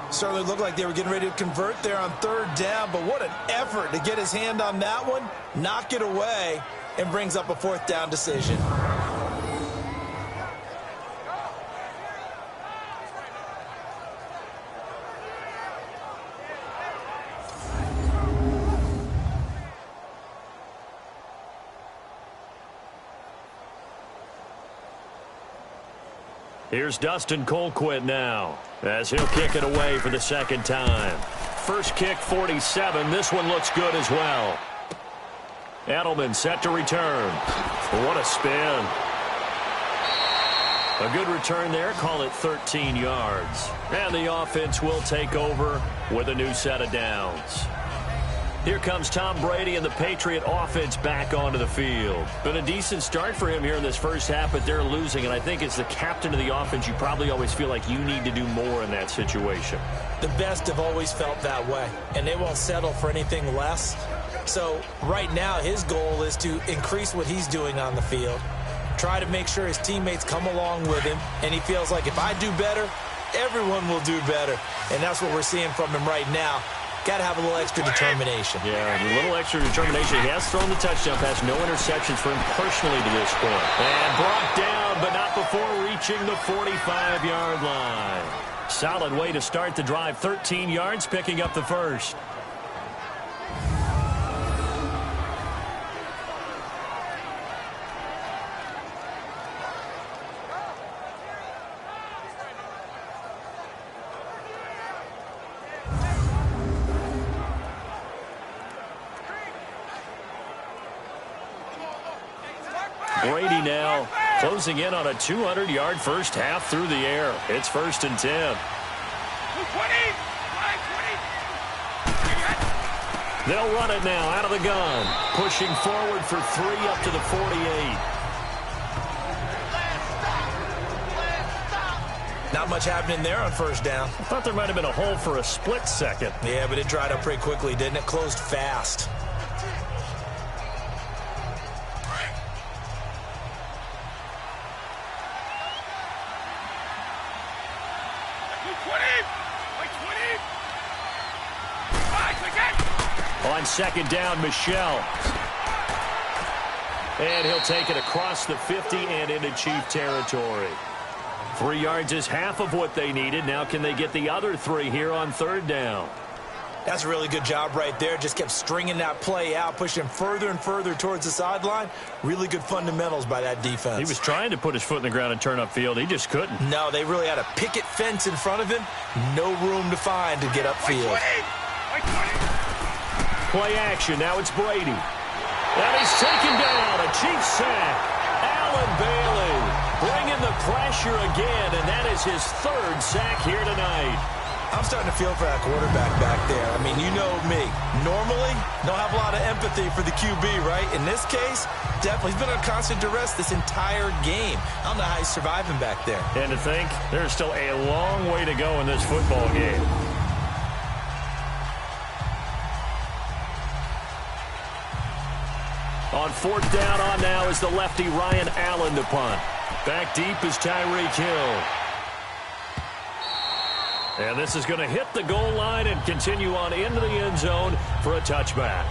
Certainly looked like they were getting ready to convert there on 3rd down, but what an effort to get his hand on that one, knock it away, and brings up a 4th down decision. Here's Dustin Colquitt now, as he'll kick it away for the 2nd time. First kick, 47. This one looks good as well. Edelman set to return. What a spin. A good return there. Call it 13 yards. And the offense will take over with a new set of downs. Here comes Tom Brady and the Patriot offense back onto the field. Been a decent start for him here in this first half, but they're losing. And I think as the captain of the offense, you probably always feel like you need to do more in that situation. The best have always felt that way, and they won't settle for anything less. So right now his goal is to increase what he's doing on the field, try to make sure his teammates come along with him, and he feels like if I do better, everyone will do better. And that's what we're seeing from him right now. Got to have a little extra determination. Yeah, a little extra determination. He has thrown the touchdown pass. No interceptions for him personally to this point. And brought down, but not before reaching the 45-yard line. Solid way to start the drive. 13 yards, picking up the first. Brady now closing in on a 200-yard first half through the air. It's 1st and 10. They'll run it now out of the gun. Pushing forward for 3 up to the 48. Not much happening there on 1st down. I thought there might have been a hole for a split second. Yeah, but it dried up pretty quickly, didn't it? Closed fast. On 2nd down, Michelle. And he'll take it across the 50 and into Chief territory. 3 yards is half of what they needed. Now can they get the other 3 here on 3rd down? That's a really good job right there. Just kept stringing that play out, pushing further and further towards the sideline. Really good fundamentals by that defense. He was trying to put his foot in the ground and turn upfield. He just couldn't. No, they really had a picket fence in front of him. No room to find to get upfield. Play action. Now it's Brady. And he's taken down. A Chiefs sack. Allen Bailey bringing the pressure again, and that is his 3rd sack here tonight. I'm starting to feel for that quarterback back there. I mean, you know me. Normally, don't have a lot of empathy for the QB, right? In this case, definitely. He's been on constant duress this entire game. I don't know how he's surviving back there. And to think, there's still a long way to go in this football game. On fourth down on now is the lefty Ryan Allen to punt. Back deep is Tyreek Hill. And this is going to hit the goal line and continue on into the end zone for a touchback.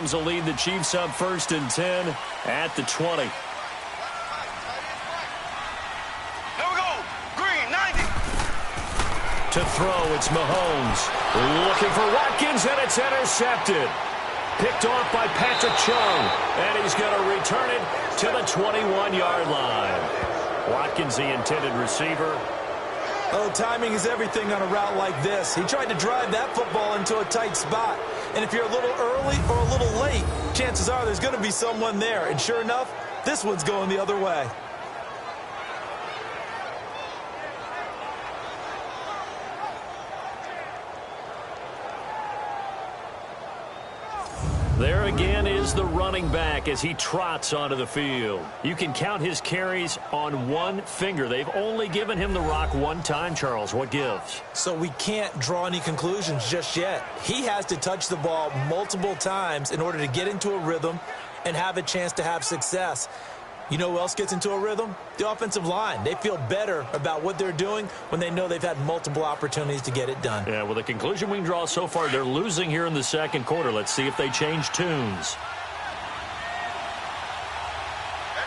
Mahomes will lead the Chiefs up 1st and 10 at the 20. Here we go. Green, 90. To throw, it's Mahomes. Looking for Watkins, and it's intercepted. Picked off by Patrick Chung, and he's going to return it to the 21-yard line. Watkins, the intended receiver. Oh, timing is everything on a route like this. He tried to drive that football into a tight spot. And if you're a little early or a little late, chances are there's going to be someone there. And sure enough, this one's going the other way. There again is the running back as he trots onto the field. You can count his carries on one finger. They've only given him the rock one time, Charles. What gives? So we can't draw any conclusions just yet. He has to touch the ball multiple times in order to get into a rhythm and have a chance to have success. You know who else gets into a rhythm? The offensive line. They feel better about what they're doing when they know they've had multiple opportunities to get it done. Yeah, well, the conclusion we can draw so far, they're losing here in the second quarter. Let's see if they change tunes.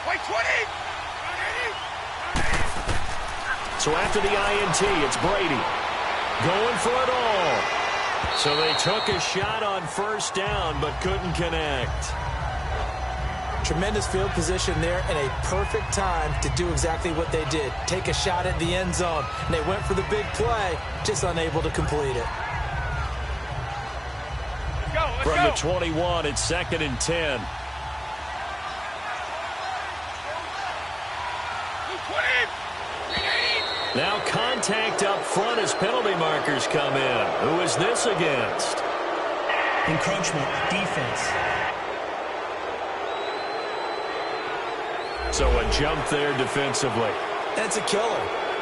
Wait, 20. So after the INT, it's Brady going for it all. So they took a shot on 1st down but couldn't connect. Tremendous field position there and a perfect time to do exactly what they did. Take a shot at the end zone. And they went for the big play, just unable to complete it. From the 21, it's 2nd and 10. Now contact up front as penalty markers come in. Who is this against? Encroachment, defense. So a jump there defensively. That's a killer.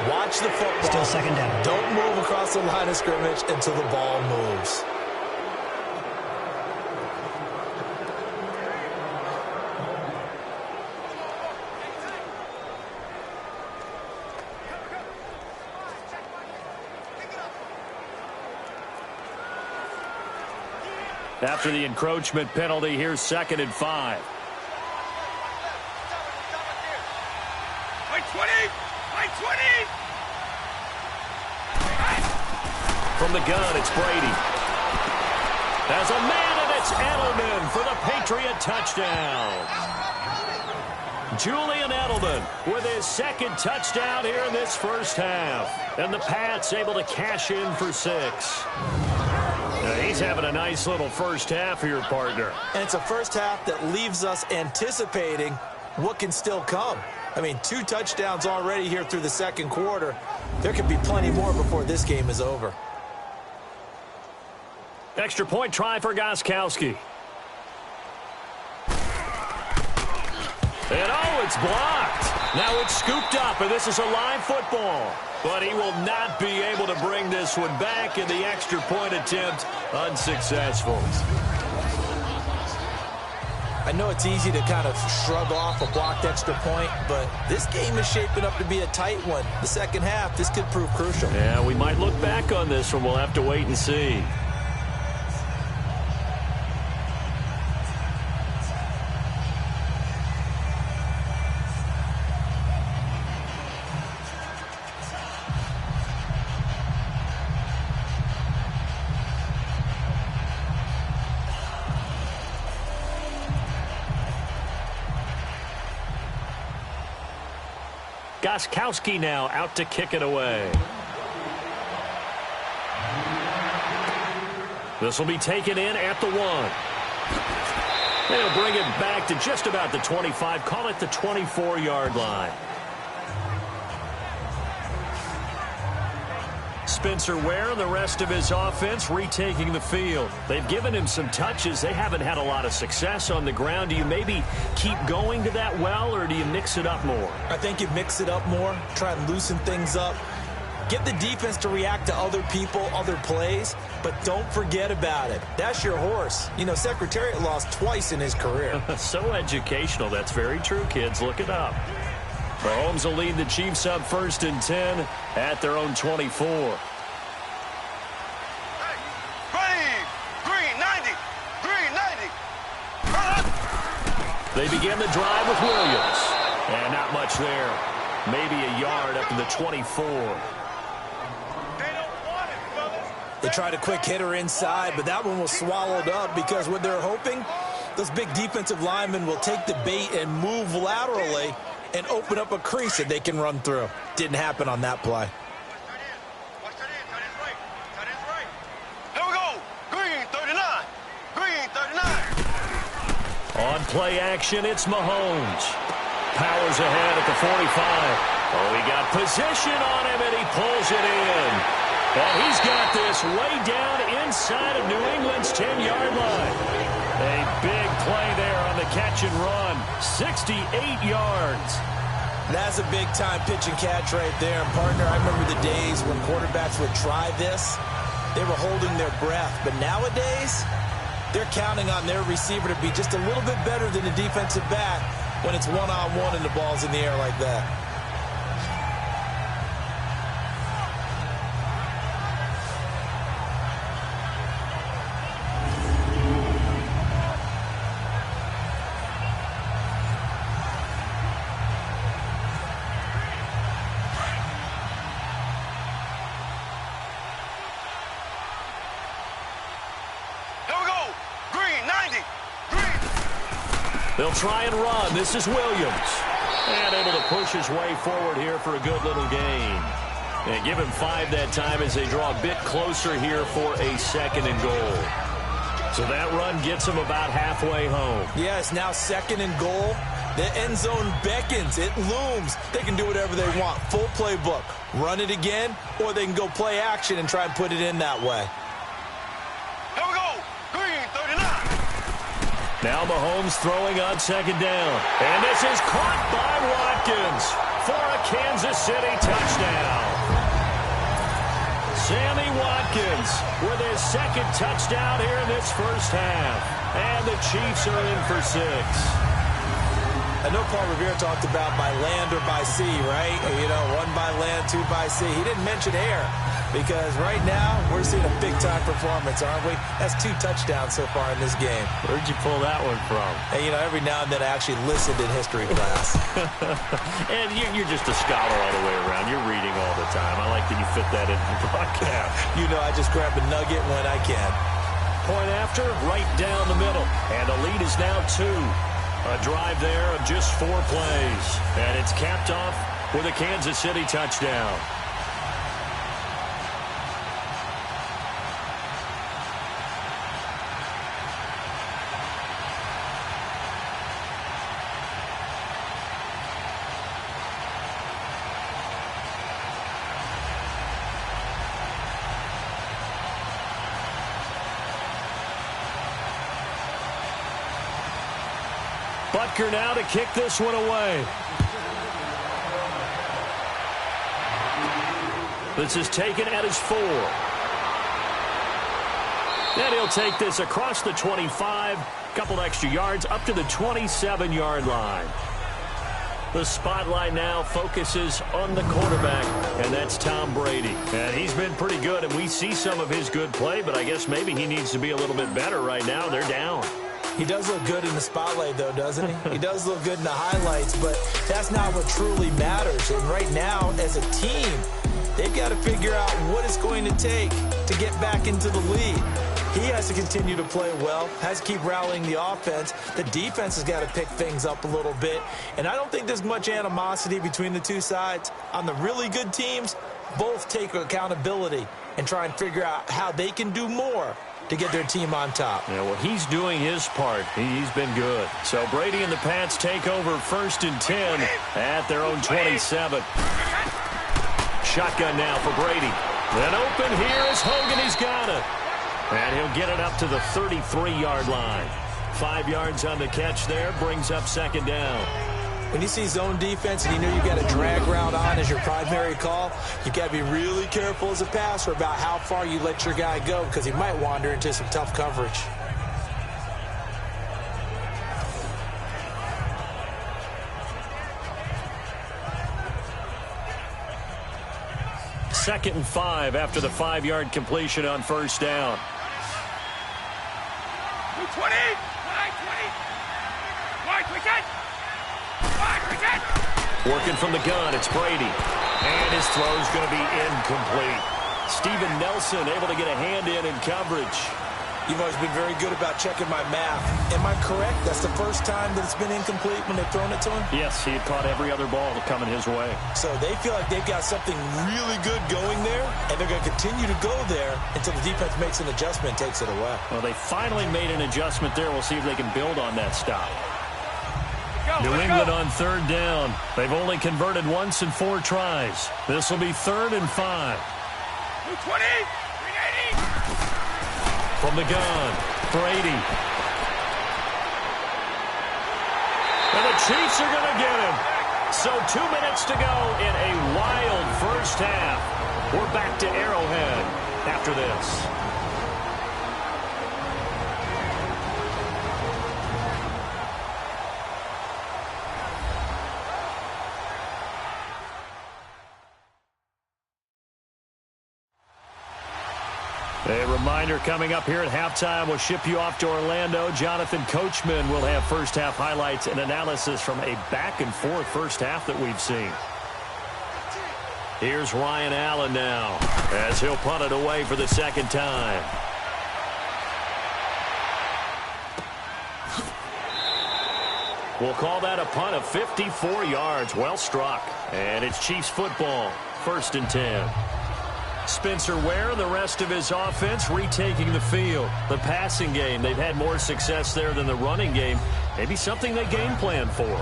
Watch the football. Still 2nd down. Don't move across the line of scrimmage until the ball moves. After the encroachment penalty, here's 2nd and 5. From the gun, it's Brady. As a man, and it's Edelman for the Patriot touchdown. Julian Edelman with his 2nd touchdown here in this first half. And the Pats able to cash in for 6. Now he's having a nice little first half here, partner. And it's a first half that leaves us anticipating what can still come. I mean, 2 touchdowns already here through the second quarter. There could be plenty more before this game is over. Extra point try for Gostkowski. And oh, it's blocked. Now it's scooped up, and this is a live football. But he will not be able to bring this one back, and the extra point attempt unsuccessful. I know it's easy to kind of shrug off a blocked extra point, but this game is shaping up to be a tight one. The second half, this could prove crucial. Yeah, we might look back on this one. We'll have to wait and see. Gostkowski now out to kick it away. This will be taken in at the 1. They'll bring it back to just about the 25. Call it the 24-yard line. Spencer Ware and the rest of his offense retaking the field. They've given him some touches. They haven't had a lot of success on the ground. Do you maybe keep going to that well, or do you mix it up more? I think you mix it up more, try and loosen things up. Get the defense to react to other people, other plays, but don't forget about it. That's your horse. You know, Secretariat lost twice in his career. So educational. That's very true, kids. Look it up. Mahomes will lead the Chiefs up 1st and 10 at their own 24. Green 90. They begin the drive with Williams. And not much there. Maybe a yard up to the 24. They tried a quick hitter inside, but that one was swallowed up because what they're hoping, those big defensive linemen will take the bait and move laterally and open up a crease that they can run through. Didn't happen on that play. Here we go. Green 39. On play action, it's Mahomes. Powers ahead at the 45. Oh, he got position on him, and he pulls it in. And he's got this way down inside of New England's 10-yard line. A big play there on the catch and run. 68 yards. That's a big-time pitch and catch right there. And, partner, I remember the days when quarterbacks would try this. They were holding their breath. But nowadays, they're counting on their receiver to be just a little bit better than the defensive back when it's one-on-one and the ball's in the air like that. They'll try and run. This is Williams. And able to push his way forward here for a good little gain. And give him 5 that time as they draw a bit closer here for a 2nd and goal. So that run gets him about halfway home. Yeah, it's now 2nd and goal. The end zone beckons. It looms. They can do whatever they want. Full playbook. Run it again, or they can go play action and try and put it in that way. Here we go. Green 39. Now Mahomes throwing on 2nd down. And this is caught by Watkins for a Kansas City touchdown. Sammy Watkins with his 2nd touchdown here in this first half. And the Chiefs are in for 6. I know Paul Revere talked about by land or by sea, right? You know, 1 by land, 2 by sea. He didn't mention air because right now we're seeing a big-time performance, aren't we? That's 2 touchdowns so far in this game. Where'd you pull that one from? And, you know, every now and then I actually listened in history class. And you're just a scholar all the way around. You're reading all the time. I like that you fit that into the broadcast. You know, I just grab a nugget when I can. Point after, right down the middle. And the lead is now 2. A drive there of just 4 plays. And it's capped off with a Kansas City touchdown. Butker now to kick this one away. This is taken at his 4. Then he'll take this across the 25, couple extra yards, up to the 27-yard line. The spotlight now focuses on the quarterback, and that's Tom Brady. And he's been pretty good, and we see some of his good play, but I guess maybe he needs to be a little bit better right now. They're down. He does look good in the spotlight, though, doesn't he? He does look good in the highlights, but that's not what truly matters. And right now, as a team, they've got to figure out what it's going to take to get back into the lead. He has to continue to play well, has to keep rallying the offense. The defense has got to pick things up a little bit. And I don't think there's much animosity between the two sides. On the really good teams, both take accountability and try and figure out how they can do more to get their team on top. Yeah, well, he's doing his part. He's been good. So Brady and the Pats take over 1st and 10 at their own 27. Shotgun now for Brady. Then open here is Hogan. He's got it. And he'll get it up to the 33-yard line. 5 yards on the catch there. Brings up 2nd down. When you see zone defense and you know you've got a drag route on as your primary call, you've got to be really careful as a passer about how far you let your guy go because he might wander into some tough coverage. Second and 5 after the 5-yard completion on 1st down. 20! Working from the gun, it's Brady. And his throw's going to be incomplete. Steven Nelson able to get a hand in coverage. You've always been very good about checking my math. Am I correct? That's the first time that it's been incomplete when they've thrown it to him? Yes, he had caught every other ball coming his way. So they feel like they've got something really good going there, and they're going to continue to go there until the defense makes an adjustment and takes it away. Well, they finally made an adjustment there. We'll see if they can build on that stop. New England on 3rd down. They've only converted once in 4 tries. This will be 3rd and 5. 20! From the gun, Brady. And the Chiefs are going to get him. So 2 minutes to go in a wild first half. We're back to Arrowhead after this. A reminder coming up here at halftime, we'll ship you off to Orlando. Jonathan Coachman will have first half highlights and analysis from a back-and-forth first half that we've seen. Here's Ryan Allen now as he'll punt it away for the 2nd time. We'll call that a punt of 54 yards. Well struck. And it's Chiefs football, 1st and 10. Spencer Ware and the rest of his offense retaking the field. The passing game, they've had more success there than the running game. Maybe something they game plan for.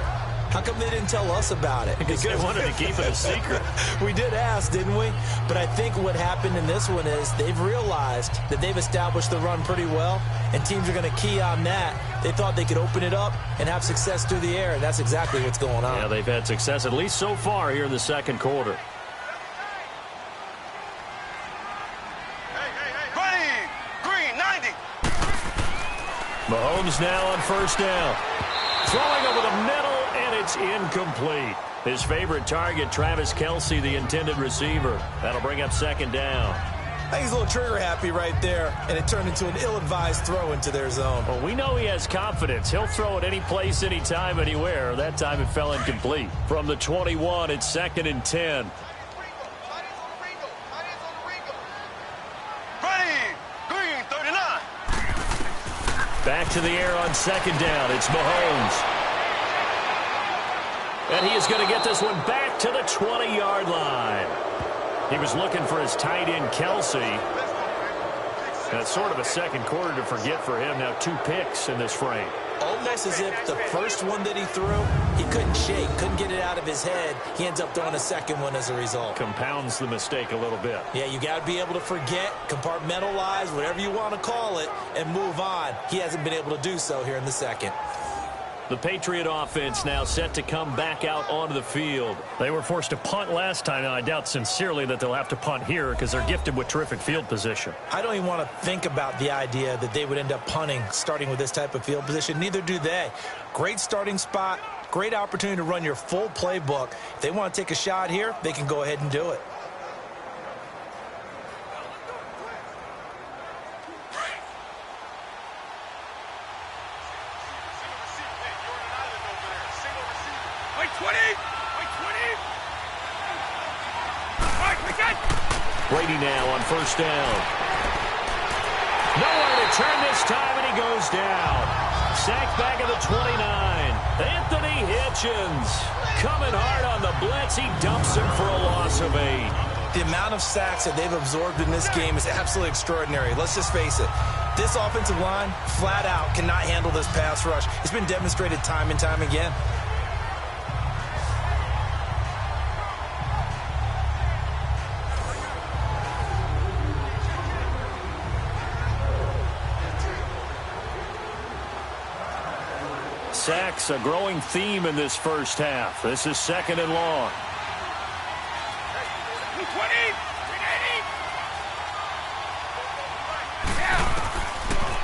How come they didn't tell us about it? Because they wanted to keep it a secret. We did ask, didn't we? But I think what happened in this one is they've realized that they've established the run pretty well, and teams are going to key on that. They thought they could open it up and have success through the air, and that's exactly what's going on. Yeah, they've had success, at least so far, here in the 2nd quarter. Mahomes now on 1st down. Throwing over the middle, and it's incomplete. His favorite target, Travis Kelce, the intended receiver. That'll bring up 2nd down. I think he's a little trigger happy right there, and it turned into an ill-advised throw into their zone. Well, we know he has confidence. He'll throw it any place, anytime, anywhere. That time it fell incomplete. From the 21, it's 2nd and 10. Back to the air on 2nd down. It's Mahomes. And he is going to get this one back to the 20-yard line. He was looking for his tight end, Kelce. That's sort of a 2nd quarter to forget for him. Now 2 picks in this frame. Almost as if the first one that he threw, he couldn't shake, couldn't get it out of his head. He ends up throwing a 2nd one as a result. Compounds the mistake a little bit. Yeah, you got to be able to forget, compartmentalize, whatever you want to call it, and move on. He hasn't been able to do so here in the 2nd. The Patriot offense now set to come back out onto the field. They were forced to punt last time. Now, I doubt sincerely that they'll have to punt here because they're gifted with terrific field position. I don't even want to think about the idea that they would end up punting starting with this type of field position. Neither do they. Great starting spot, great opportunity to run your full playbook. If they want to take a shot here, they can go ahead and do it. Brady now on 1st down. Nowhere to turn this time, and he goes down. Sacked back at the 29. Anthony Hitchens coming hard on the blitz. He dumps him for a loss of 8. The amount of sacks that they've absorbed in this game is absolutely extraordinary. Let's just face it. This offensive line, flat out, cannot handle this pass rush. It's been demonstrated time and time again. Sacks, a growing theme in this first half. This is 2nd and long.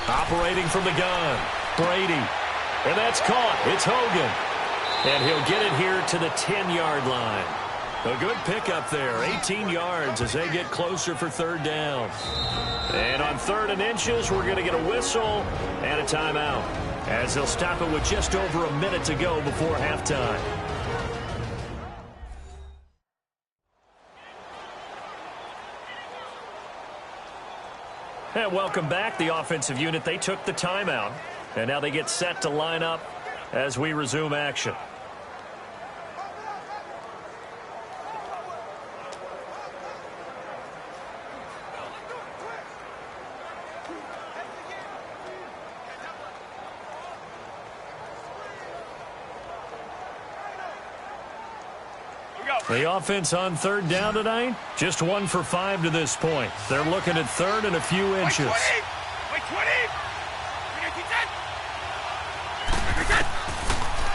Operating from the gun, Brady. And that's caught. It's Hogan. And he'll get it here to the 10-yard line. A good pickup there. 18 yards as they get closer for 3rd down. And on 3rd and inches, we're going to get a whistle and a timeout, as they'll stop it with just over a minute to go before halftime. And welcome back. The offensive unit, they took the timeout, and now they get set to line up as we resume action. The offense on 3rd down tonight, just 1 for 5 to this point. They're looking at 3rd and a few inches.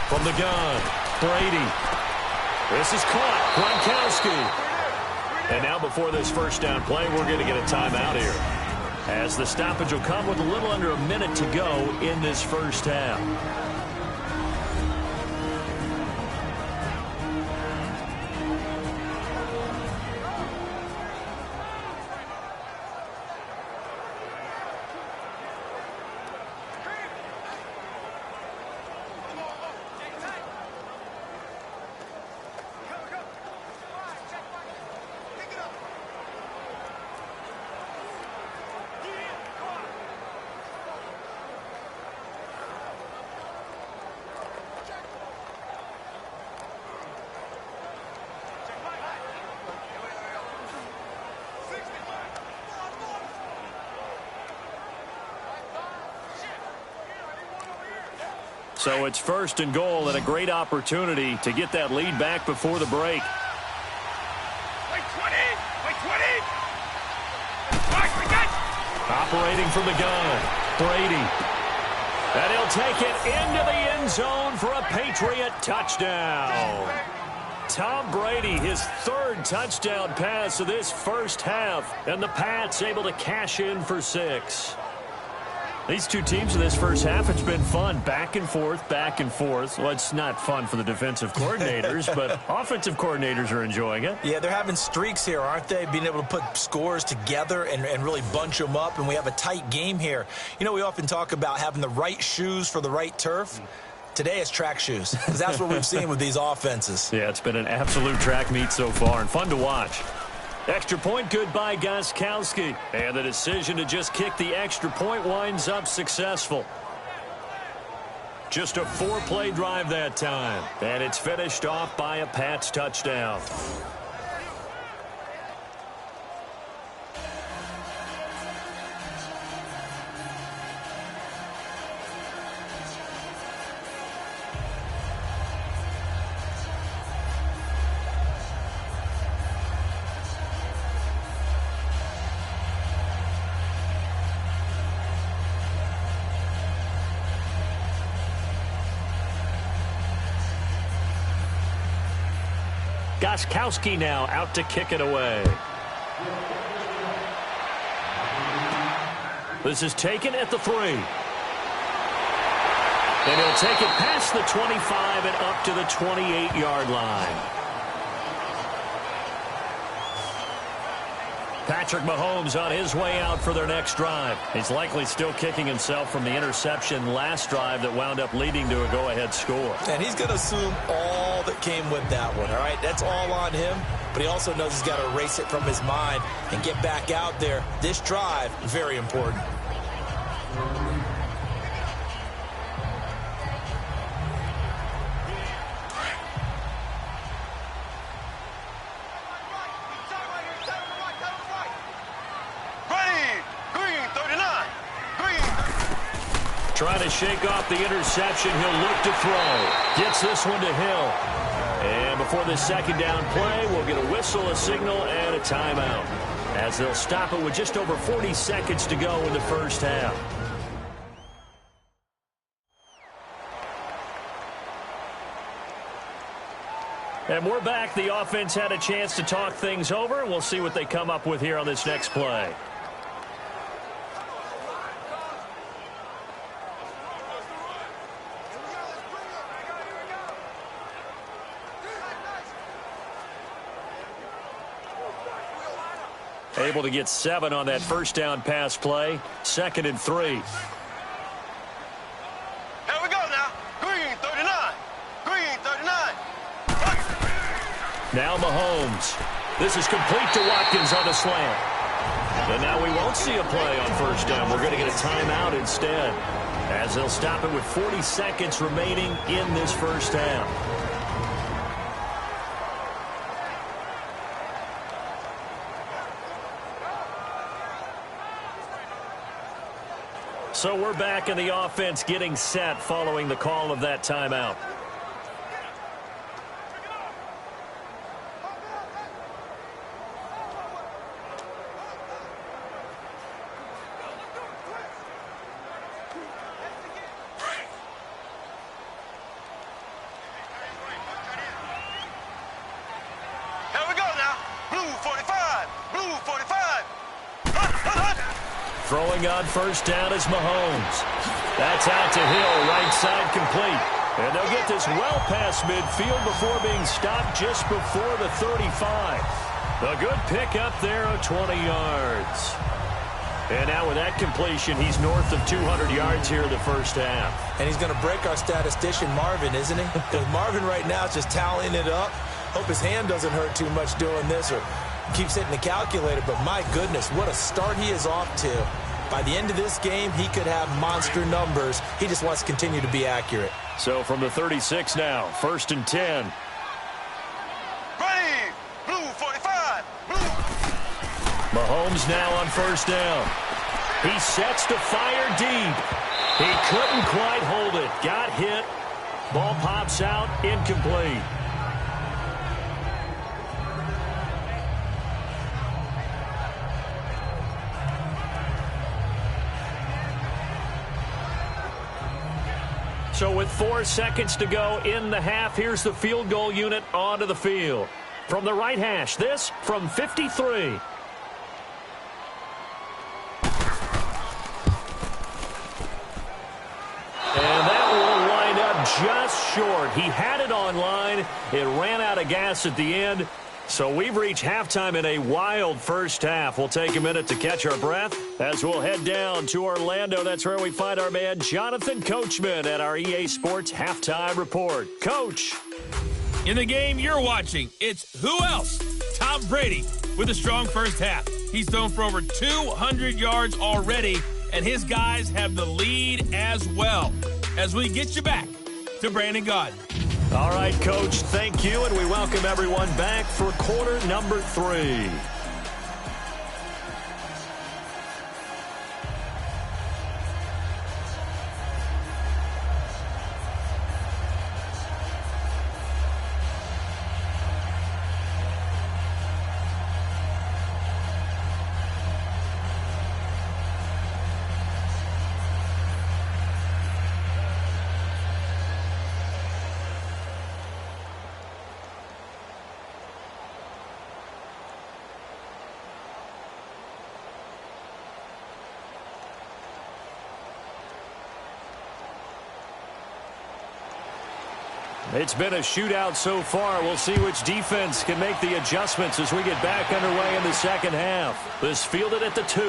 From the gun, Brady. This is caught. Gronkowski. And now before this first down play, we're going to get a timeout here, as the stoppage will come with a little under a minute to go in this first half. So it's 1st and goal, and a great opportunity to get that lead back before the break. Operating from the gun, Brady. And he'll take it into the end zone for a Patriot touchdown. Tom Brady, his 3rd touchdown pass of this first half, and the Pats able to cash in for 6. These two teams in this first half, it's been fun. Back and forth, back and forth. Well, it's not fun for the defensive coordinators, but offensive coordinators are enjoying it. Yeah, they're having streaks here, aren't they? Being able to put scores together and really bunch them up, and we have a tight game here. You know, we often talk about having the right shoes for the right turf. Today it's track shoes, because that's what we've seen with these offenses. Yeah, it's been an absolute track meet so far, and fun to watch. Extra point good by Gostkowski. And the decision to just kick the extra point winds up successful. Just a 4-play drive that time. And it's finished off by a Pats touchdown. Gostkowski now out to kick it away. This is taken at the 3. And he'll take it past the 25 and up to the 28-yard line. Patrick Mahomes on his way out for their next drive. He's likely still kicking himself from the interception last drive that wound up leading to a go-ahead score. And he's going to assume all that came with that one, all right? That's all on him, but he also knows he's got to erase it from his mind and get back out there. This drive, very important. Trying to shake off the interception. He'll look to throw. Gets this one to Hill. And before this second down play, we'll get a whistle, a signal, and a timeout, as they'll stop it with just over 40 seconds to go in the first half. And we're back. The offense had a chance to talk things over. We'll see what they come up with here on this next play. Able to get 7 on that first down pass play. 2nd and 3. Here we go now. Green 39. Green 39. Now Mahomes. This is complete to Watkins on the slant. And now we won't see a play on first down. We're going to get a timeout instead, as they'll stop it with 40 seconds remaining in this first half. So we're back in the offense getting set following the call of that timeout. Here we go now. Blue 45. Blue 45. Throwing on first down is Mahomes. That's out to Hill, right side complete. And they'll get this well past midfield before being stopped just before the 35. A good pick up there of 20 yards. And now with that completion, he's north of 200 yards here in the first half. And he's going to break our statistician Marvin, isn't he? Because Marvin right now is just tallying it up. Hope his hand doesn't hurt too much doing this or keeps hitting the calculator. But my goodness, what a start he is off to. By the end of this game, he could have monster numbers. He just wants to continue to be accurate. So from the 36 now, 1st and 10. Ready. Blue 45. Blue. Mahomes now on first down. He sets to fire deep. He couldn't quite hold it. Got hit. Ball pops out, incomplete. So with 4 seconds to go in the half, here's the field goal unit onto the field. From the right hash, this from 53. And that will wind up just short. He had it on line. It ran out of gas at the end. So we've reached halftime in a wild first half. We'll take a minute to catch our breath as we'll head down to Orlando. That's where we find our man Jonathan Coachman at our EA Sports Halftime Report. Coach. In the game you're watching, it's who else? Tom Brady with a strong first half. He's thrown for over 200 yards already, and his guys have the lead as well. As we get you back to Brandon Gaudin. All right, Coach, thank you, and we welcome everyone back for quarter number 3. It's been a shootout so far. We'll see which defense can make the adjustments as we get back underway in the second half. This fielded at the 2.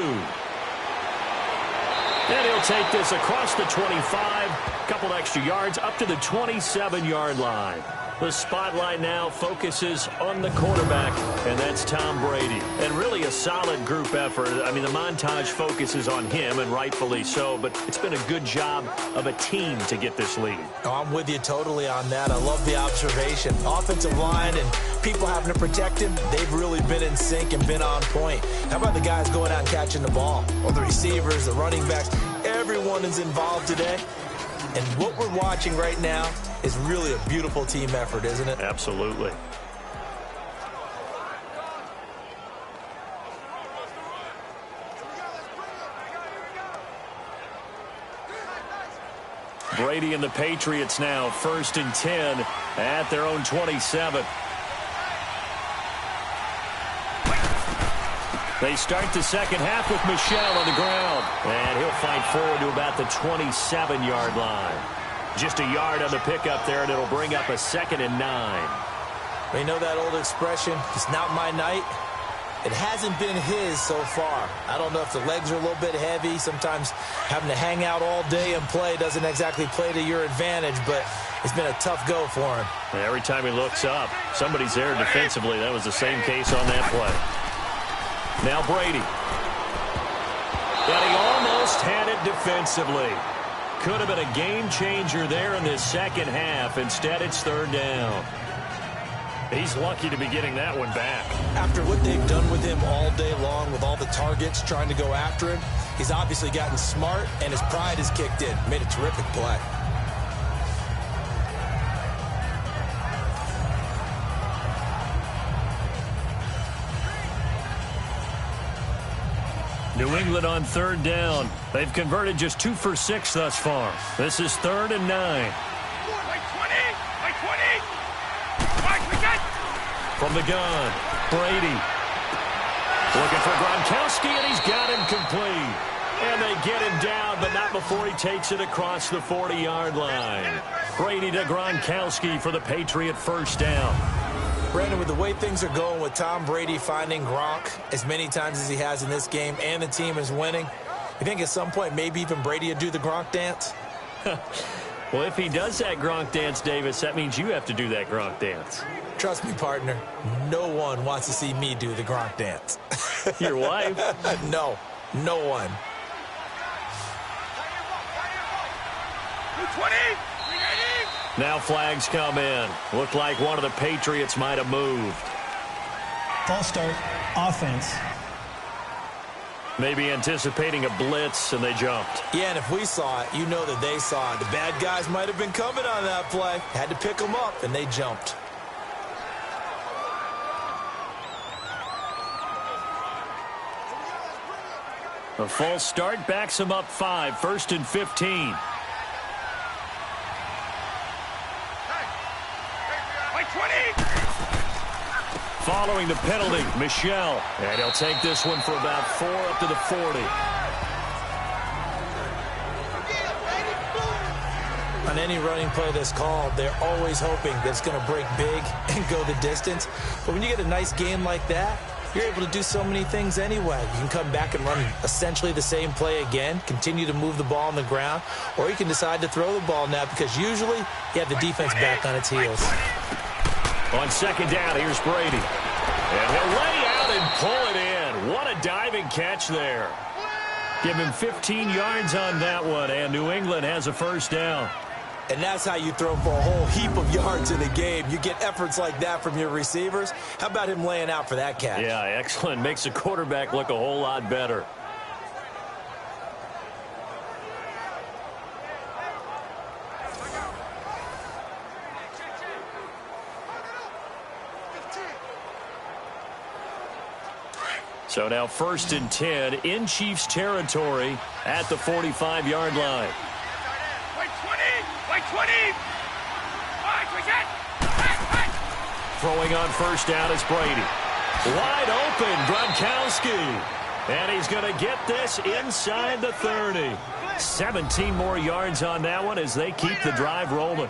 And he'll take this across the 25, a couple extra yards up to the 27-yard line. The spotlight now focuses on the quarterback, and that's Tom Brady. And really a solid group effort. I mean, the montage focuses on him, and rightfully so, but it's been a good job of a team to get this lead. Oh, I'm with you totally on that. I love the observation. Offensive line and people having to protect him, they've really been in sync and been on point. How about the guys going out and catching the ball? Or the receivers, the running backs, everyone is involved today. And what we're watching right now is really a beautiful team effort, isn't it? Absolutely. Brady and the Patriots now 1st and 10 at their own 27. They start the second half with Michel on the ground. And he'll fight forward to about the 27-yard line. Just a yard on the pickup there, and it'll bring up a 2nd and 9. Well, you know that old expression, it's not my night? It hasn't been his so far. I don't know if the legs are a little bit heavy. Sometimes having to hang out all day and play doesn't exactly play to your advantage, but it's been a tough go for him. And every time he looks up, somebody's there defensively. That was the same case on that play. Now Brady. And he almost had it defensively. Could have been a game changer there in this second half. Instead, it's 3rd down. He's lucky to be getting that one back. After what they've done with him all day long with all the targets trying to go after him, he's obviously gotten smart and his pride has kicked in. Made a terrific play. New England on 3rd down. They've converted just 2 for 6 thus far. This is 3rd and 9. From the gun, Brady. Looking for Gronkowski, and he's got him complete. And they get him down, but not before he takes it across the 40-yard line. Brady to Gronkowski for the Patriot 1st down. Brandon, with the way things are going with Tom Brady finding Gronk as many times as he has in this game and the team is winning, you think at some point maybe even Brady would do the Gronk dance? Well, if he does that Gronk dance, Davis, that means you have to do that Gronk dance. Trust me, partner, no one wants to see me do the Gronk dance. Your wife? No, no one. 20. Now flags come in. Looked like one of the Patriots might have moved. False start, offense. Maybe anticipating a blitz, and they jumped. Yeah, and if we saw it, you know that they saw it. The bad guys might have been coming on that play. Had to pick them up, and they jumped. A false start backs him up 5, 1st and 15. Following the penalty, Michel. And he'll take this one for about 4 up to the 40. On any running play that's called, they're always hoping that it's going to break big and go the distance. But when you get a nice game like that, you're able to do so many things anyway. You can come back and run essentially the same play again, continue to move the ball on the ground, or you can decide to throw the ball now because usually you have the defense back on its heels. On 2nd down, here's Brady. And he'll lay out and pull it in. What a diving catch there. Give him 15 yards on that one, and New England has a 1st down. And that's how you throw for a whole heap of yards in a game. You get efforts like that from your receivers. How about him laying out for that catch? Yeah, excellent. Makes the quarterback look a whole lot better. So now 1st and 10 in Chiefs territory at the 45-yard line. Throwing on 1st down is Brady. Wide open, Gronkowski. And he's going to get this inside the 30. 17 more yards on that one as they keep the drive rolling.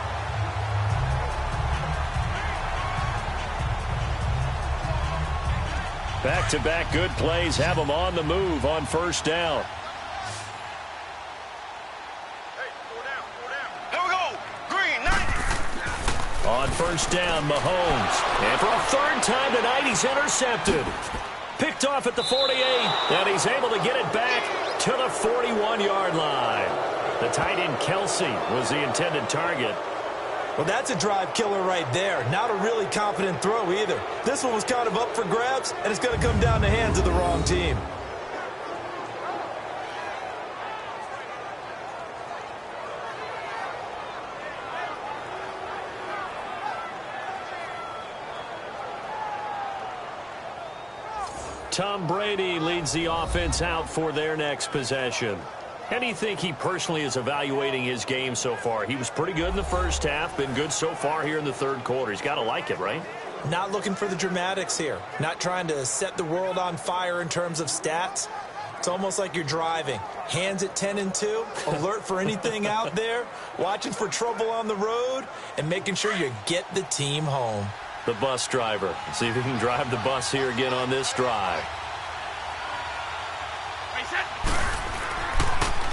Back-to-back good plays have him on the move on first down. Here we go. Green, 90. On first down, Mahomes. And for a third time tonight, he's intercepted. Picked off at the 48, and he's able to get it back to the 41-yard line. The tight end Kelsey was the intended target. Well, that's a drive killer right there. Not a really confident throw either. This one was kind of up for grabs, and it's going to come down the hands of the wrong team. Tom Brady leads the offense out for their next possession. How do you think he personally is evaluating his game so far? He was pretty good in the first half, been good so far here in the third quarter. He's got to like it, right? Not looking for the dramatics here. Not trying to set the world on fire in terms of stats. It's almost like you're driving. Hands at 10 and 2, alert for anything out there, watching for trouble on the road, and making sure you get the team home. The bus driver. Let's see if he can drive the bus here again on this drive.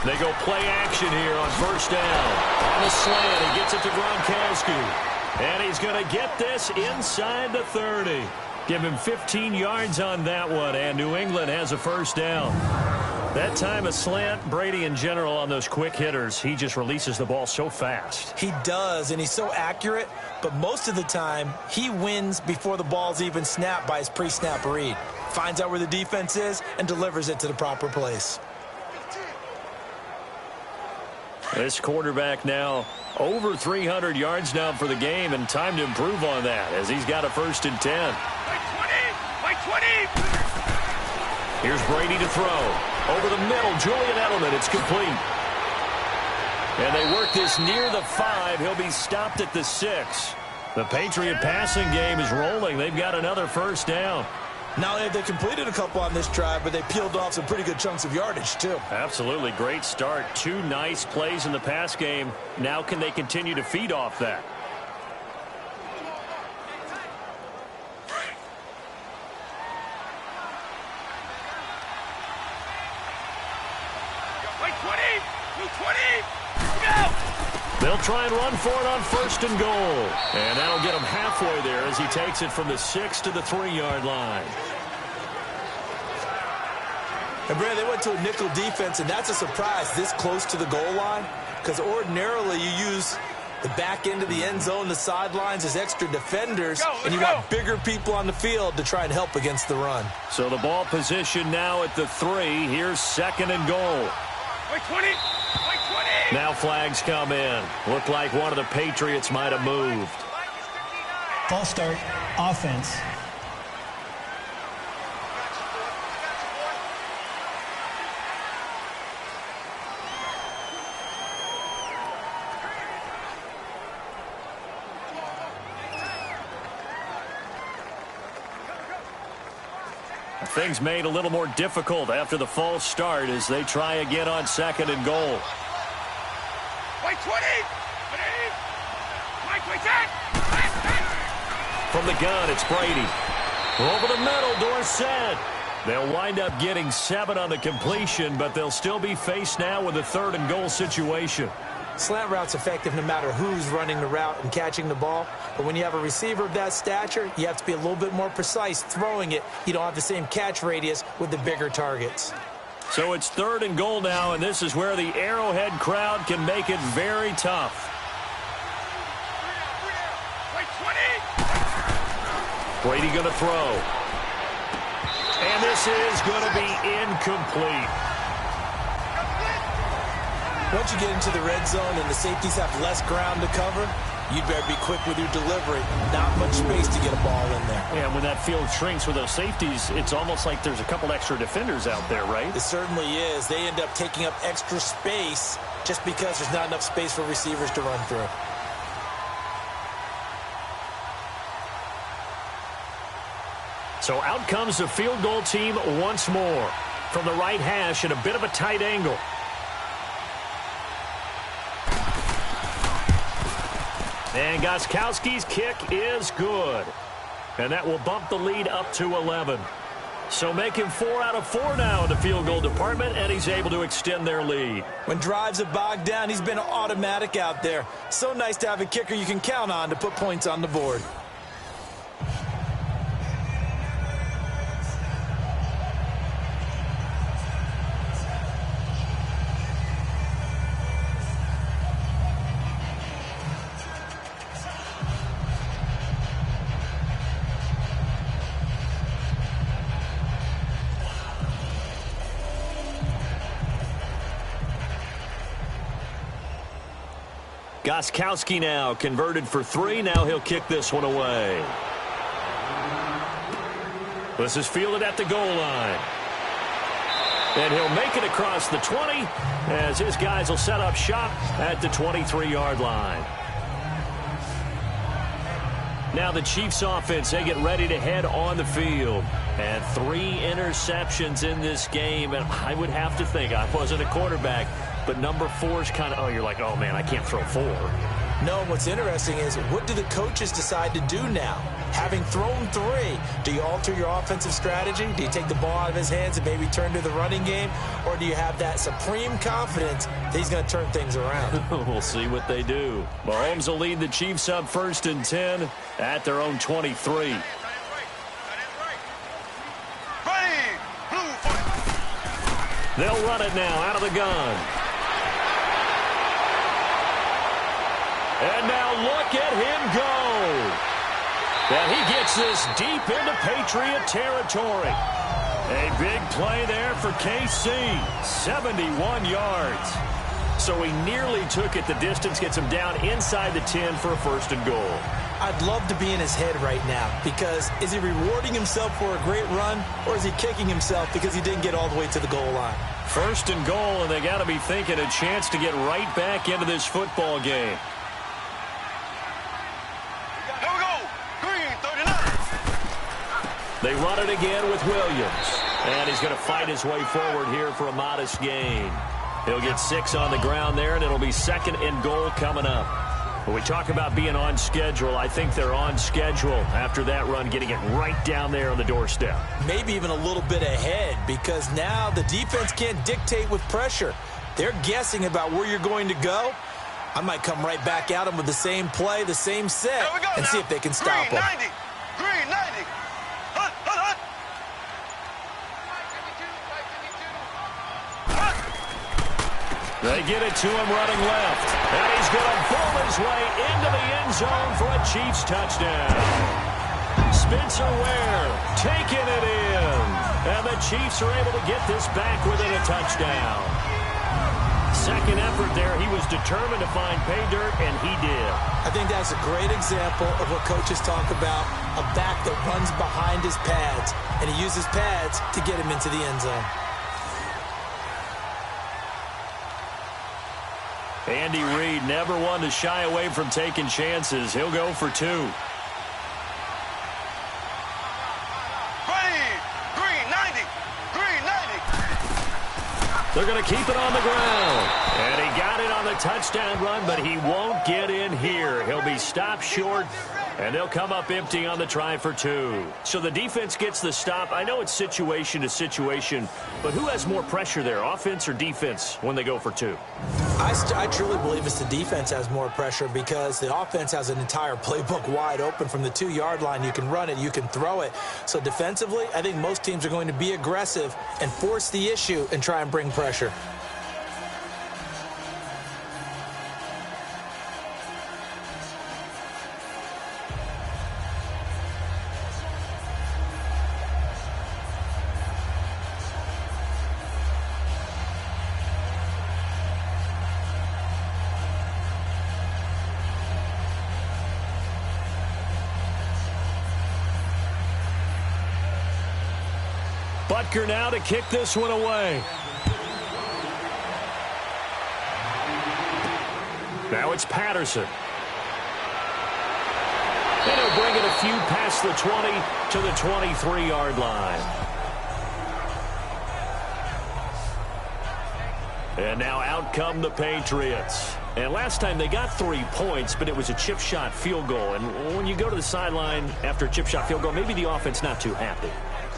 They go play action here on first down. On the slant, he gets it to Gronkowski. And he's going to get this inside the 30. Give him 15 yards on that one, and New England has a first down. That time a slant, Brady in general on those quick hitters, he just releases the ball so fast. He does, and he's so accurate, but most of the time he wins before the ball's even snapped by his pre-snap read. Finds out where the defense is and delivers it to the proper place. This quarterback now over 300 yards now for the game, and time to improve on that as he's got a 1st and 10. By 20. Here's Brady to throw. Over the middle, Julian Edelman, it's complete. And they work this near the 5. He'll be stopped at the 6. The Patriot passing game is rolling. They've got another first down. Not only have they completed a couple on this drive, but they peeled off some pretty good chunks of yardage, too. Absolutely. Great start. 2 nice plays in the pass game. Now can they continue to feed off that? They'll try and run for it on 1st and goal. And that'll get him halfway there as he takes it from the 6 to the 3-yard line. And, Brad, they went to a nickel defense, and that's a surprise this close to the goal line, because ordinarily you use the back end of the end zone, the sidelines as extra defenders, and you want bigger people on the field to try and help against the run. So the ball position now at the 3. Here's 2nd and goal. By 20. Now flags come in. Looked like one of the Patriots might have moved. False start, offense. Things made a little more difficult after the false start as they try again on 2nd and goal. By 20. From the gun, it's Brady. Over the middle, Dorsett. They'll wind up getting 7 on the completion, but they'll still be faced now with a 3rd and goal situation. Slant route's effective no matter who's running the route and catching the ball. But when you have a receiver of that stature, you have to be a little bit more precise throwing it. You don't have the same catch radius with the bigger targets. So it's 3rd and goal now, and this is where the Arrowhead crowd can make it very tough. Brady going to throw. And this is going to be incomplete. Once you get into the red zone and the safeties have less ground to cover, you'd better be quick with your delivery. Not much space to get a ball in there. Yeah, when that field shrinks with those safeties, it's almost like there's a couple extra defenders out there, right? It certainly is. They end up taking up extra space just because there's not enough space for receivers to run through. So out comes the field goal team once more. From the right hash at a bit of a tight angle. And Gostkowski's kick is good. And that will bump the lead up to 11. So making 4 out of 4 now in the field goal department, and he's able to extend their lead. When drives have bogged down, he's been automatic out there. So nice to have a kicker you can count on to put points on the board. Gostkowski now converted for 3. Now he'll kick this one away. This is fielded at the goal line. And he'll make it across the 20 as his guys will set up shop at the 23-yard line. Now the Chiefs offense, they get ready to head on the field. And 3 interceptions in this game. And I would have to think, I wasn't a quarterback, but number 4 is kind of, oh, you're like, oh, man, I can't throw 4. No, what's interesting is what do the coaches decide to do now? Having thrown 3, do you alter your offensive strategy? Do you take the ball out of his hands and maybe turn to the running game? Or do you have that supreme confidence that he's going to turn things around? We'll see what they do. Mahomes will lead the Chiefs up 1st and 10 at their own 23. They'll run it now out of the gun. And now look at him go. And he gets this deep into Patriot territory. A big play there for KC. 71 yards. So he nearly took it the distance, gets him down inside the 10 for a 1st and goal. I'd love to be in his head right now because is he rewarding himself for a great run or is he kicking himself because he didn't get all the way to the goal line? 1st and goal, and they got to be thinking a chance to get right back into this football game. Here we go. Green, 39. They run it again with Williams. And he's going to fight his way forward here for a modest gain. He'll get 6 on the ground there, and it'll be 2nd and goal coming up. When we talk about being on schedule, I think they're on schedule after that run, getting it right down there on the doorstep. Maybe even a little bit ahead because now the defense can't dictate with pressure. They're guessing about where you're going to go. I might come right back at them with the same play, the same set, and see if they can stop them. Green 90. Hut, hut, hut. They get it to him running left. And he's going to pull his way into the end zone for a Chiefs touchdown. Spencer Ware taking it in. And the Chiefs are able to get this back within a touchdown. 2nd effort there. He was determined to find pay dirt, and he did. I think that's a great example of what coaches talk about, a back that runs behind his pads, and he uses pads to get him into the end zone. Andy Reid never one to shy away from taking chances. He'll go for 2. Green 90. Green 90. They're going to keep it on the ground. And he got it on the touchdown run, but he won't get in here. He'll be stopped short, and they'll come up empty on the try for 2. So the defense gets the stop. I know it's situation to situation, but who has more pressure there, offense or defense, when they go for 2? I truly believe it's the defense has more pressure because the offense has an entire playbook wide open from the 2-yard line. You can run it, you can throw it. So defensively, I think most teams are going to be aggressive and force the issue and try and bring pressure. Butker now to kick this one away. Now it's Patterson. And he'll bring it a few past the 20 to the 23-yard line. And now out come the Patriots. And last time they got 3 points, but it was a chip shot field goal. And when you go to the sideline after a chip shot field goal, maybe the offense not too happy.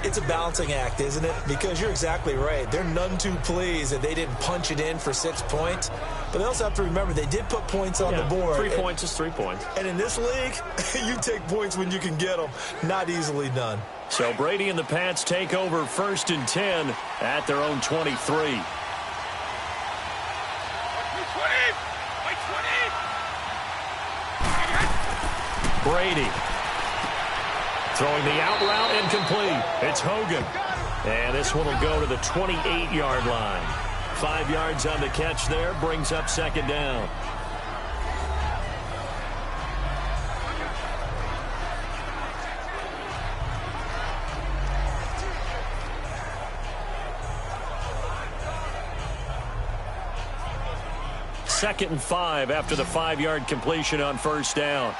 It's a balancing act, isn't it? Because you're exactly right. They're none too pleased that they didn't punch it in for 6 points. But they also have to remember they did put points on the board. 3 points is 3 points. And in this league, you take points when you can get them. Not easily done. So Brady and the Pats take over 1st and 10 at their own 23. Brady throwing the out route incomplete. It's Hogan. And this one will go to the 28-yard line. 5 yards on the catch there, brings up 2nd down. Second and 5 after the 5-yard completion on 1st down.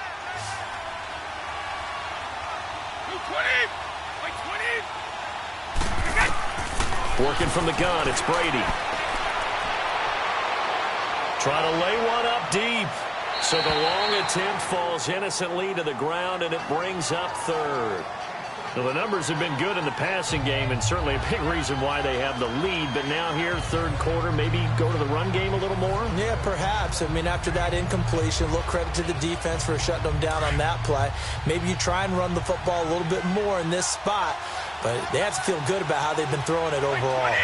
Working from the gun, it's Brady. Trying to lay one up deep. So the long attempt falls innocently to the ground, and it brings up 3rd. Well, the numbers have been good in the passing game, and certainly a big reason why they have the lead. But now here, 3rd quarter, maybe go to the run game a little more? Yeah, perhaps. I mean, after that incompletion, a little credit to the defense for shutting them down on that play. Maybe you try and run the football a little bit more in this spot. But they have to feel good about how they've been throwing it overall.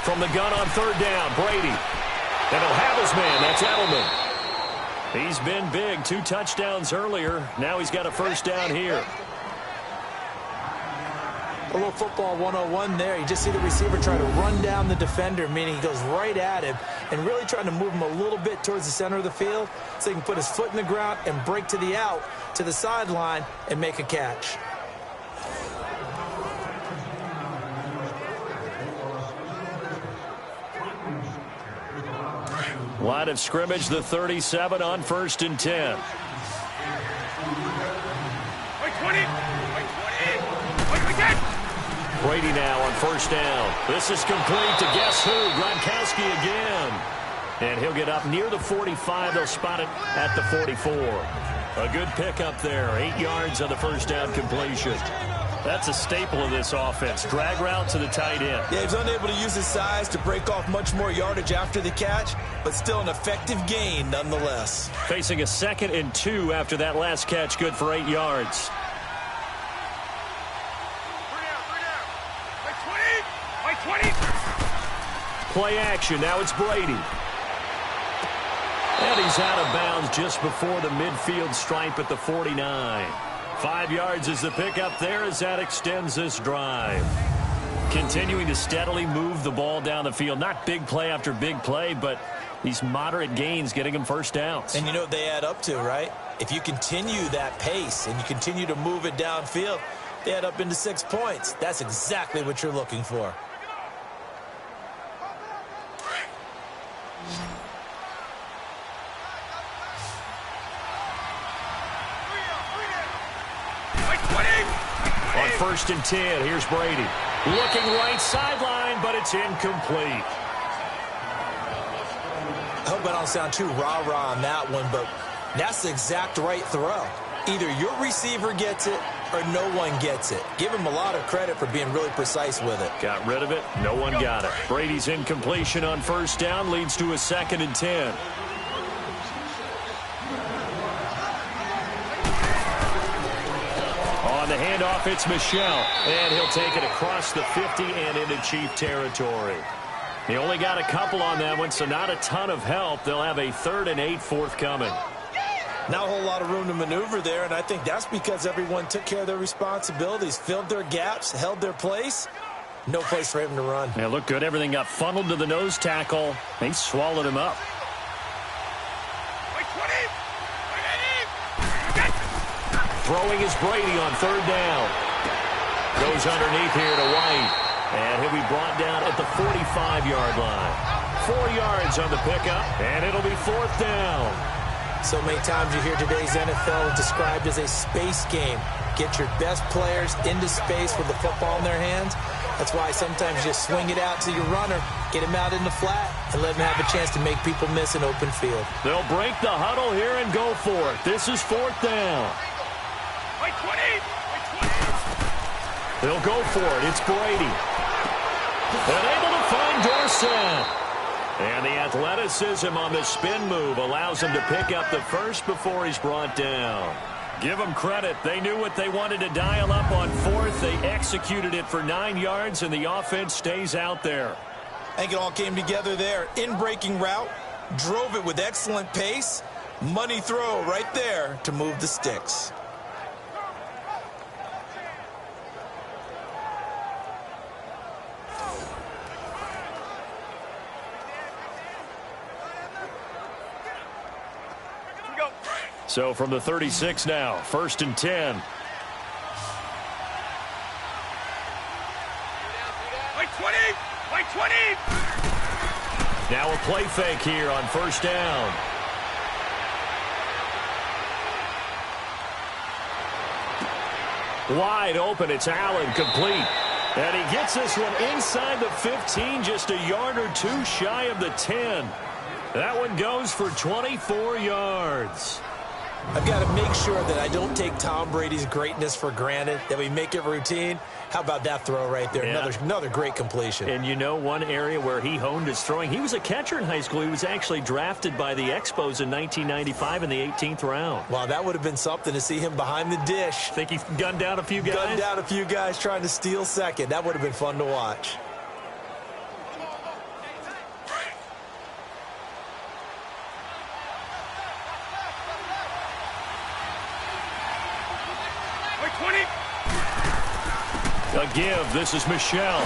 From the gun on 3rd down, Brady. And he'll have his man. That's Edelman. He's been big. 2 touchdowns earlier. Now he's got a 1st down here. A little football 101 there. You just see the receiver try to run down the defender, meaning he goes right at him and really trying to move him a little bit towards the center of the field so he can put his foot in the ground and break to the out, to the sideline, and make a catch. Line of scrimmage, the 37 on 1st and 10. Brady now on 1st down. This is complete to guess who? Gronkowski again. And he'll get up near the 45. They'll spot it at the 44. A good pickup there. 8 yards on the 1st down completion. That's a staple of this offense. Drag route to the tight end. Yeah, he's unable to use his size to break off much more yardage after the catch, but still an effective gain nonetheless. Facing a 2nd and 2 after that last catch, good for 8 yards. Play action. Now it's Brady. And he's out of bounds just before the midfield stripe at the 49. 5 yards is the pickup there as that extends this drive. Continuing to steadily move the ball down the field. Not big play after big play, but these moderate gains getting them 1st downs. And you know what they add up to, right? If you continue that pace and you continue to move it downfield, they add up into 6 points. That's exactly what you're looking for. On 1st and 10, here's Brady. Looking right sideline, but it's incomplete. I hope I don't sound too rah-rah on that one, but that's the exact right throw. Either your receiver gets it or no one gets it. Give him a lot of credit for being really precise with it. Got rid of it. No one got it. Brady's incompletion on 1st down leads to a 2nd and 10. On the handoff, it's Michel. And he'll take it across the 50 and into Chief territory. He only got a couple on that one, so not a ton of help. They'll have a 3rd and 8 forthcoming. Not a whole lot of room to maneuver there, and I think that's because everyone took care of their responsibilities, filled their gaps, held their place. No place for him to run. Yeah, looked good. Everything got funneled to the nose tackle. They swallowed him up. Throwing is Brady on 3rd down. Goes underneath here to White. And he'll be brought down at the 45-yard line. 4 yards on the pickup, and it'll be 4th down. So many times you hear today's NFL described as a space game. Get your best players into space with the football in their hands. That's why sometimes you just swing it out to your runner, get him out in the flat, and let him have a chance to make people miss an open field. They'll break the huddle here and go for it. This is 4th down. They'll go for it. It's Brady. And able to find Dorsett. And the athleticism on the spin move allows him to pick up the first before he's brought down. Give them credit. They knew what they wanted to dial up on fourth. They executed it for 9 yards, and the offense stays out there. I think it all came together there. In-breaking route, drove it with excellent pace. Money throw right there to move the sticks. So from the 36 now, 1st and 10. Like 20! Like 20! Now a play fake here on 1st down. Wide open, it's Allen, complete. And he gets this one inside the 15, just a yard or two shy of the 10. That one goes for 24 yards. I've got to make sure that I don't take Tom Brady's greatness for granted, that we make it routine. How about that throw right there? Yeah. Another great completion. And you know one area where he honed his throwing? He was a catcher in high school. He was actually drafted by the Expos in 1995 in the 18th round. Wow, that would have been something to see him behind the dish. Think he gunned down a few guys? Gunned down a few guys trying to steal second. That would have been fun to watch. A give. This is Michel.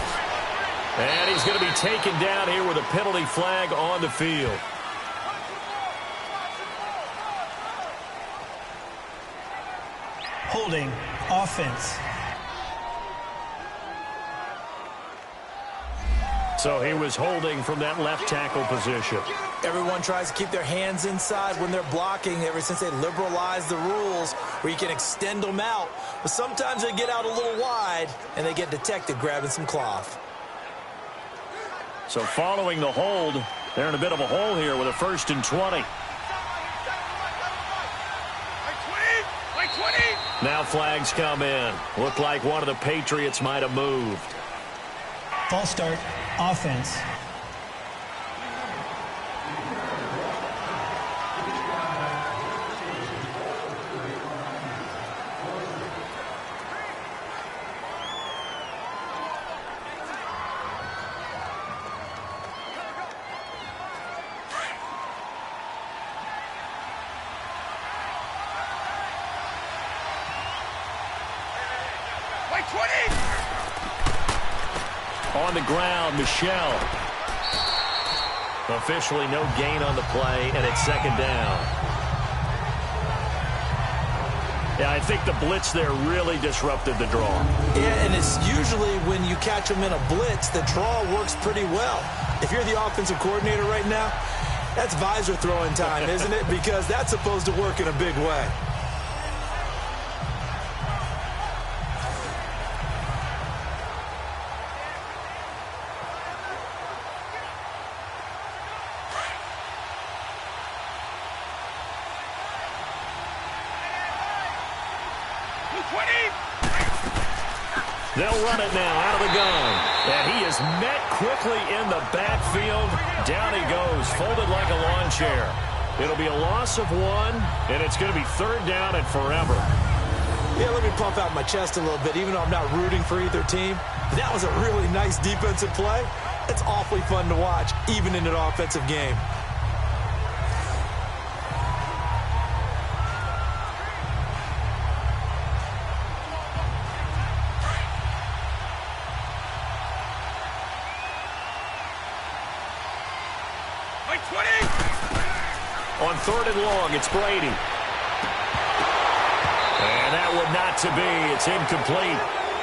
And he's going to be taken down here with a penalty flag on the field. Holding. Offense. So he was holding from that left tackle position. Everyone tries to keep their hands inside when they're blocking ever since they liberalized the rules where you can extend them out. But sometimes they get out a little wide and they get detected grabbing some cloth. So following the hold, they're in a bit of a hole here with a 1st and 20. Now flags come in. Looked like one of the Patriots might have moved. False start. Offense. On the ground, Michel. Officially no gain on the play, and it's 2nd down. Yeah, I think the blitz there really disrupted the draw. Yeah, and it's usually when you catch them in a blitz, the draw works pretty well. If you're the offensive coordinator right now, that's visor throwing time, isn't it? Because that's supposed to work in a big way. They'll run it now out of the gun. And he is met quickly in the backfield. Down he goes, folded like a lawn chair. It'll be a loss of 1, and it's going to be 3rd down and forever. Yeah, let me pump out my chest a little bit, even though I'm not rooting for either team. That was a really nice defensive play. It's awfully fun to watch, even in an offensive game. On 3rd and long, it's Brady. And that one not to be. It's incomplete.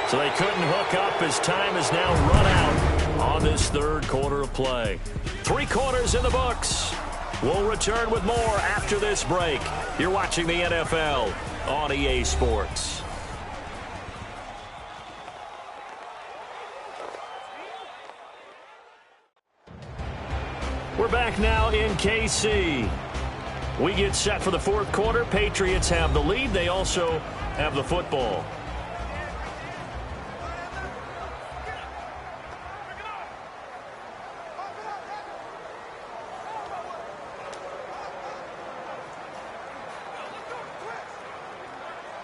So they couldn't hook up as time has now run out on this 3rd quarter of play. 3 quarters in the books. We'll return with more after this break. You're watching the NFL on EA Sports. We're back now in KC. We get set for the 4th quarter. Patriots have the lead. They also have the football.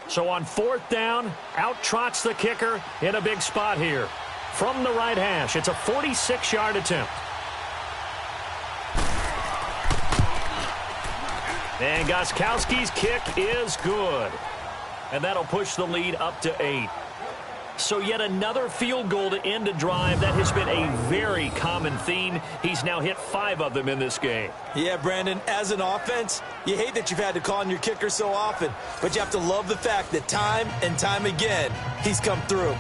So on 4th down, out trots the kicker in a big spot here. From the right hash, it's a 46-yard attempt. And Gostkowski's kick is good. And that'll push the lead up to 8. So yet another field goal to end a drive. That has been a very common theme. He's now hit 5 of them in this game. Yeah, Brandon, as an offense, you hate that you've had to call on your kicker so often, but you have to love the fact that time and time again, he's come through.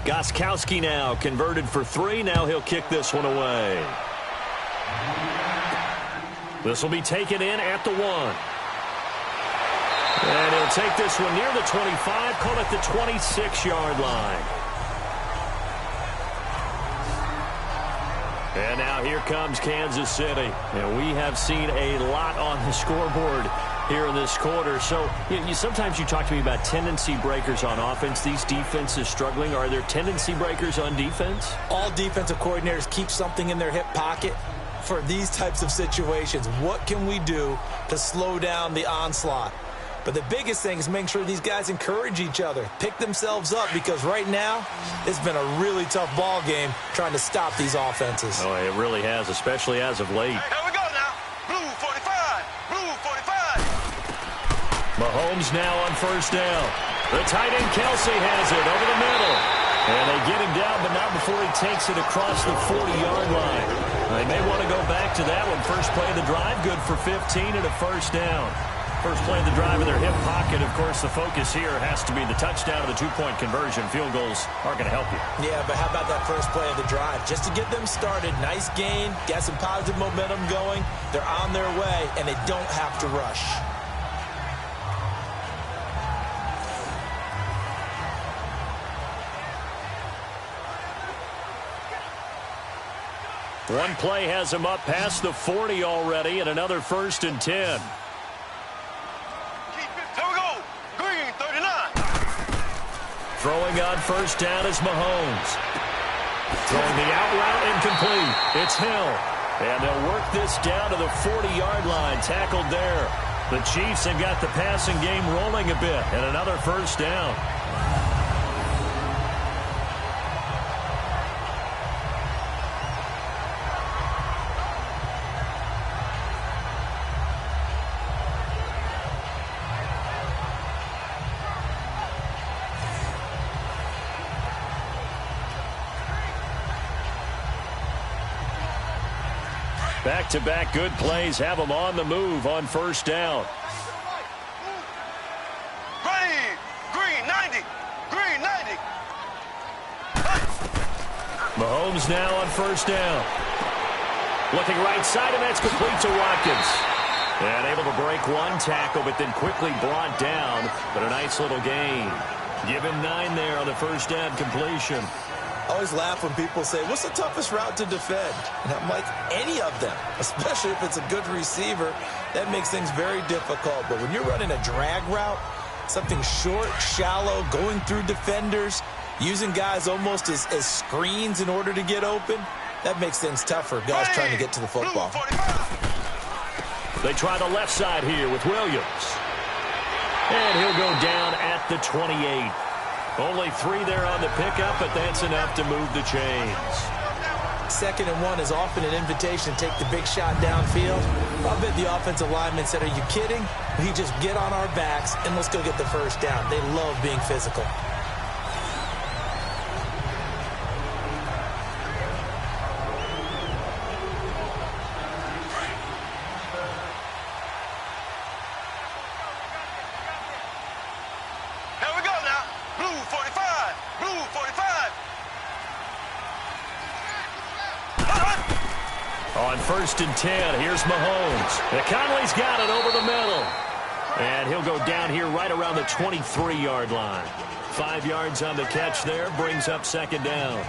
Gostkowski now converted for 3. Now he'll kick this one away. This will be taken in at the 1. And he'll take this one near the 25, call it the 26-yard line. And now here comes Kansas City. And we have seen a lot on the scoreboard here in this quarter. So sometimes you talk to me about tendency breakers on offense. These defenses struggling. Are there tendency breakers on defense? All defensive coordinators keep something in their hip pocket for these types of situations. What can we do to slow down the onslaught? But the biggest thing is making sure these guys encourage each other, pick themselves up, because right now it's been a really tough ball game trying to stop these offenses. Oh, it really has, especially as of late. Here we go now. Blue 45. Blue 45. Mahomes now on 1st down. The tight end Kelsey has it over the middle. And they get him down, but not before he takes it across the 40-yard line. They may want to go back to that one. First play of the drive, good for 15 and a 1st down. First play of the drive in their hip pocket. Of course, the focus here has to be the touchdown of the 2-point conversion. Field goals aren't going to help you. Yeah, but how about that first play of the drive? Just to get them started, nice gain, got some positive momentum going. They're on their way, and they don't have to rush. One play has him up past the 40 already, and another 1st and 10. Throwing on 1st down is Mahomes. Throwing the out route incomplete. It's Hill. And they'll work this down to the 40-yard line. Tackled there. The Chiefs have got the passing game rolling a bit. And another 1st down. Back-to-back good plays have them on the move on 1st down. Ready. Green 90. Green 90. Mahomes now on 1st down. Looking right side, and that's complete to Watkins. And able to break one tackle, but then quickly brought down. But a nice little gain. Give him 9 there on the 1st down completion. I always laugh when people say, what's the toughest route to defend? And I'm like, any of them, especially if it's a good receiver. That makes things very difficult. But when you're running a drag route, something short, shallow, going through defenders, using guys almost as screens in order to get open, that makes things tough for guys trying to get to the football. They try the left side here with Williams. And he'll go down at the 28. Only 3 there on the pickup, but that's enough to move the chains. 2nd and 1 is often an invitation to take the big shot downfield. I bet the offensive lineman said, are you kidding? We just get on our backs and let's go get the 1st down. They love being physical. On 1st and 10, here's Mahomes. Conley's got it over the middle. And he'll go down here right around the 23-yard line. 5 yards on the catch there, brings up 2nd down.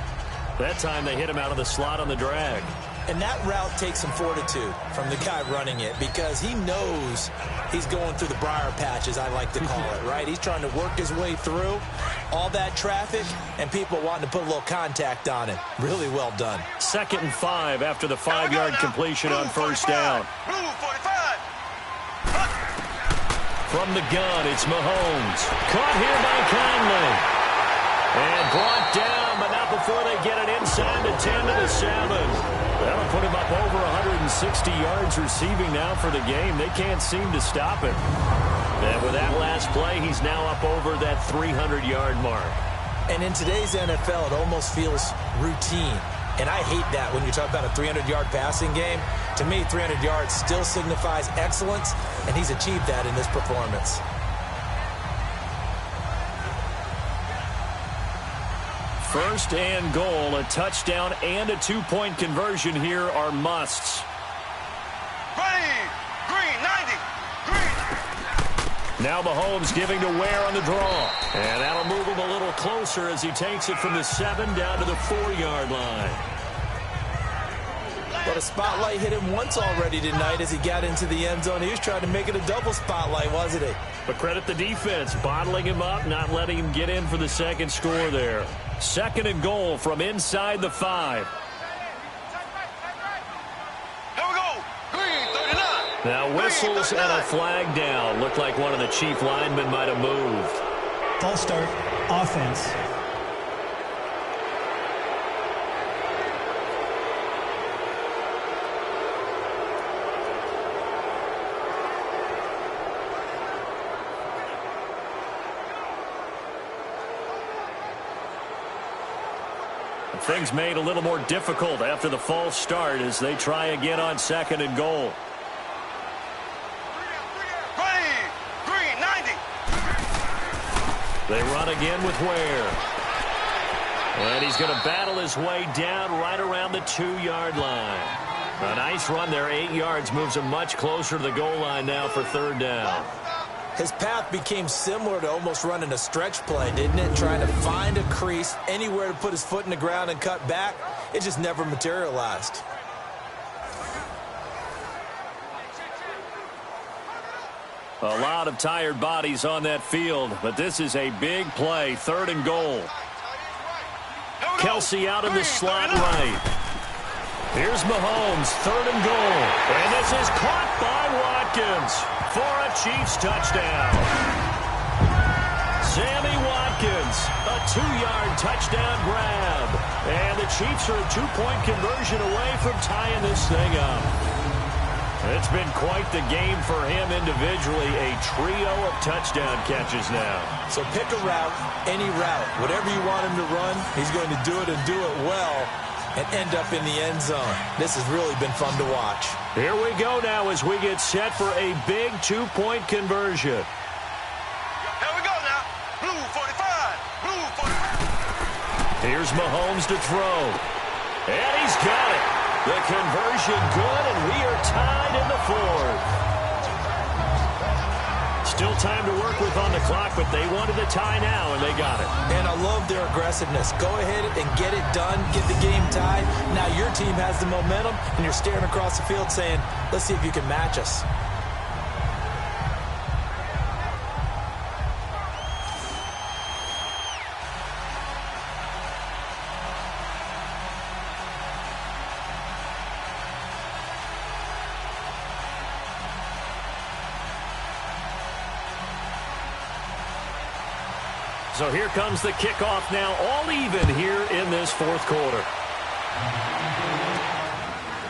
That time they hit him out of the slot on the drag. And that route takes some fortitude from the guy running it because he knows he's going through the briar patch, as I like to call it, right? He's trying to work his way through all that traffic and people wanting to put a little contact on it. Really well done. 2nd and 5 after the 5-yard completion on 1st down. Blue 45. From the gun, it's Mahomes. Caught here by Conley. And brought down, but not before they get it inside the 10 to the 7. That'll put him up over 160 yards receiving now for the game. They can't seem to stop him. And with that last play, he's now up over that 300-yard mark. And in today's NFL, it almost feels routine. And I hate that when you talk about a 300-yard passing game. To me, 300 yards still signifies excellence, and he's achieved that in this performance. First and goal, a touchdown and a 2-point conversion here are musts. Ready. Green 90. Green. Now Mahomes giving to Ware on the draw. And that'll move him a little closer as he takes it from the 7 down to the 4-yard line. But a spotlight hit him once already tonight as he got into the end zone. He was trying to make it a double spotlight, wasn't he? But credit the defense, bottling him up, not letting him get in for the second score there. 2nd and goal from inside the 5. Here we go. Green 39. Now whistles and a flag down. Looked like one of the chief linemen might have moved. False start, offense. Things made a little more difficult after the false start as they try again on 2nd and goal. Ready. Green 90. They run again with Ware. And he's going to battle his way down right around the 2-yard line. A nice run there, 8 yards, moves him much closer to the goal line now for 3rd down. His path became similar to almost running a stretch play, didn't it? Trying to find a crease, anywhere to put his foot in the ground and cut back. It just never materialized. A lot of tired bodies on that field, but this is a big play, 3rd and goal. Kelsey out in the slot right. Here's Mahomes, 3rd and goal. And this is caught by Watkins for a Chiefs touchdown. Sammy Watkins, a 2-yard touchdown grab. And the Chiefs are a 2-point conversion away from tying this thing up. It's been quite the game for him individually, a trio of touchdown catches now. So pick a route, any route. Whatever you want him to run, he's going to do it and do it well and end up in the end zone. This has really been fun to watch. Here we go now as we get set for a big 2-point conversion. Here we go now. Blue 45. Blue 45. Here's Mahomes to throw. And he's got it. The conversion good, and we are tied in the 4th. Still time to work with on the clock, but they wanted the tie now, and they got it. And I love their aggressiveness. Go ahead and get it done, get the game tied. Now your team has the momentum, and you're staring across the field saying, let's see if you can match us. So here comes the kickoff now, all even here in this 4th quarter.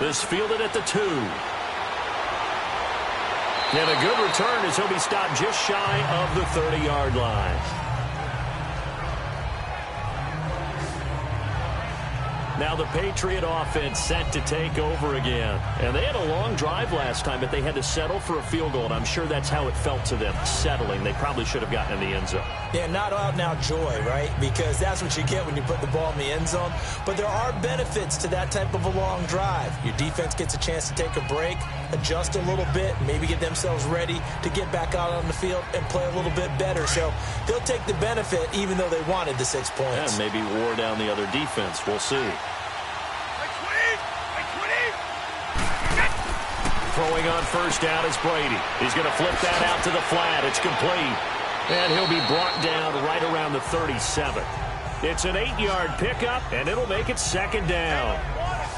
This fielded at the 2. And a good return as he'll be stopped just shy of the 30-yard line. Now the Patriot offense set to take over again. And they had a long drive last time, but they had to settle for a field goal. And I'm sure that's how it felt to them, settling. They probably should have gotten in the end zone. Yeah, not out-and-out joy, right? Because that's what you get when you put the ball in the end zone. But there are benefits to that type of a long drive. Your defense gets a chance to take a break, adjust a little bit, maybe get themselves ready to get back out on the field and play a little bit better. So they'll take the benefit even though they wanted the 6 points. And maybe wore down the other defense. We'll see. Throwing on first down is Brady. He's going to flip that out to the flat. It's complete. And he'll be brought down right around the 37. It's an 8-yard pickup, and it'll make it second down.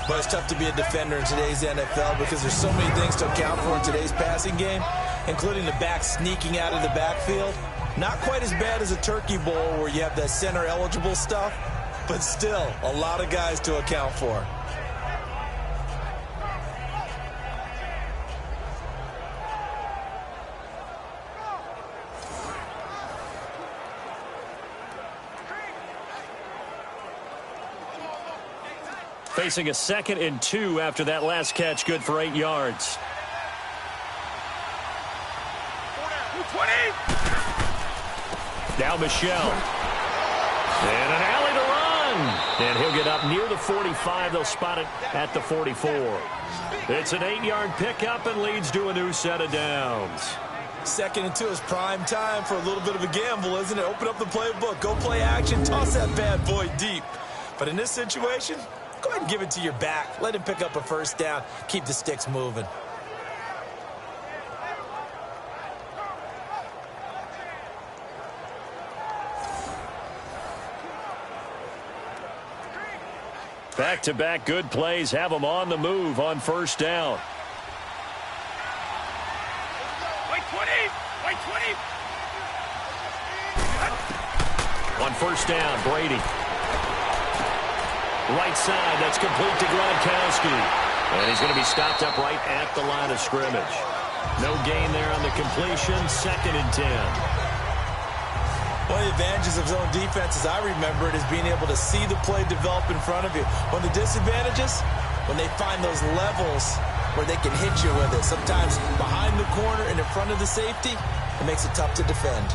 But it's tough to be a defender in today's NFL because there's so many things to account for in today's passing game, including the back sneaking out of the backfield. Not quite as bad as a turkey bowl where you have that center-eligible stuff, but still a lot of guys to account for. Facing a 2nd and 2 after that last catch, good for 8 yards. Now Michelle. And an alley to run. And he'll get up near the 45. They'll spot it at the 44. It's an 8-yard pickup and leads to a new set of downs. 2nd and 2 is prime time for a little bit of a gamble, isn't it? Open up the playbook, go play action, toss that bad boy deep. But in this situation, go ahead and give it to your back. Let him pick up a first down. Keep the sticks moving. Back-to-back good plays have them on the move on first down. On first down, Brady. Right side, that's complete to Gronkowski. And he's going to be stopped up right at the line of scrimmage. No gain there on the completion, 2nd and 10. One of the advantages of zone defense, as I remember it, is being able to see the play develop in front of you. One of the disadvantages, when they find those levels where they can hit you with it. Sometimes behind the corner and in front of the safety, it makes it tough to defend.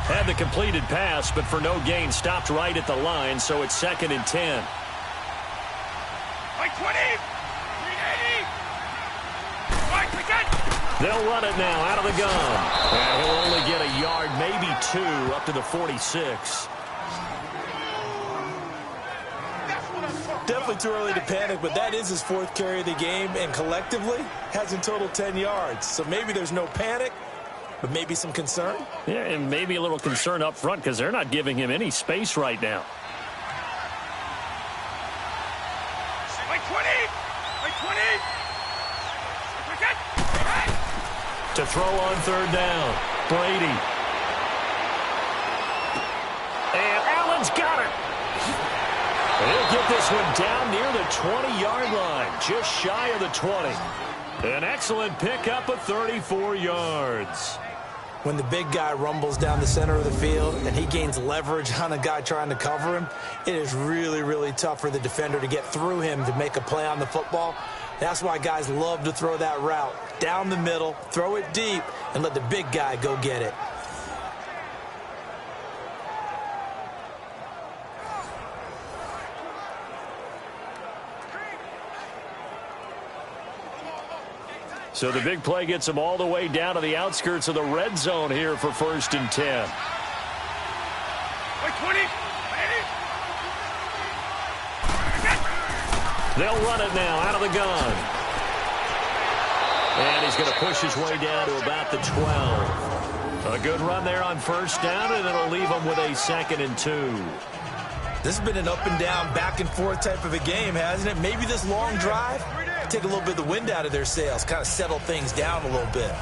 Had the completed pass, but for no gain, stopped right at the line, so it's 2nd and 10. They'll run it now out of the gun. And he'll only get a yard, maybe 2, up to the 46. Definitely too early to panic, but that is his 4th carry of the game, and collectively has in total 10 yards. So maybe there's no panic, but maybe some concern. Yeah, and maybe a little concern up front because they're not giving him any space right now. To throw on third down, Brady. And Allen's got it. He'll get this one down near the 20-yard line, just shy of the 20. An excellent pickup of 34 yards. When the big guy rumbles down the center of the field and he gains leverage on a guy trying to cover him, it is really, really tough for the defender to get through him to make a play on the football. That's why guys love to throw that route down the middle, throw it deep, and let the big guy go get it. So the big play gets him all the way down to the outskirts of the red zone here for 1st and 10. They'll run it now out of the gun. And he's going to push his way down to about the 12. A good run there on first down, and it'll leave him with a 2nd and 2. This has been an up and down, back and forth type of a game, hasn't it? Maybe this long drive take a little bit of the wind out of their sails, kind of settle things down a little bit.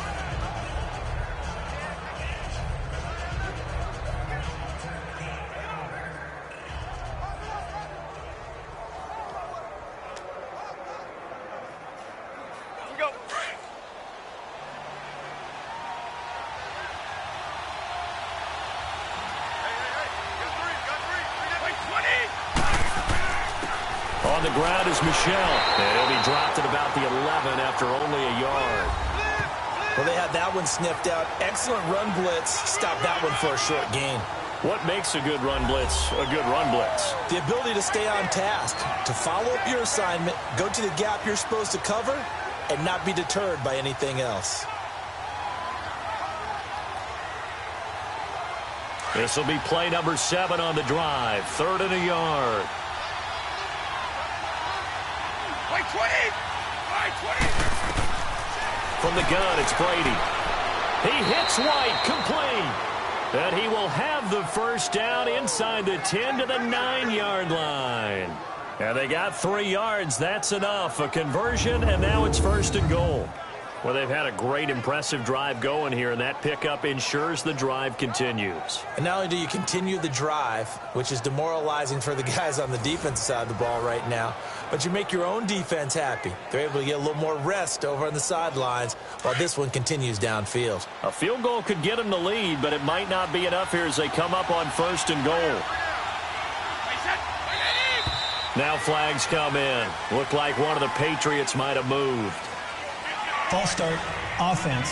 on the ground is Michel. And he'll be dropped at about the 11 after only a yard. Well, they had that one sniffed out. Excellent run blitz. Stop that one for a short gain. What makes a good run blitz a good run blitz? The ability to stay on task, to follow up your assignment, go to the gap you're supposed to cover, and not be deterred by anything else. This will be play number 7 on the drive. 3rd and a yard. Play 20! Play 20! From the gun, it's Brady. He hits White, complete. And he will have the first down inside the 10 to the 9-yard line. And they got 3 yards. That's enough. A conversion, and now it's 1st and goal. Well, they've had a great, impressive drive going here, and that pickup ensures the drive continues. And not only do you continue the drive, which is demoralizing for the guys on the defense side of the ball right now, but you make your own defense happy. They're able to get a little more rest over on the sidelines while this one continues downfield. A field goal could get them the lead, but it might not be enough here as they come up on 1st and goal. Now flags come in. Looked like one of the Patriots might have moved. False start, offense.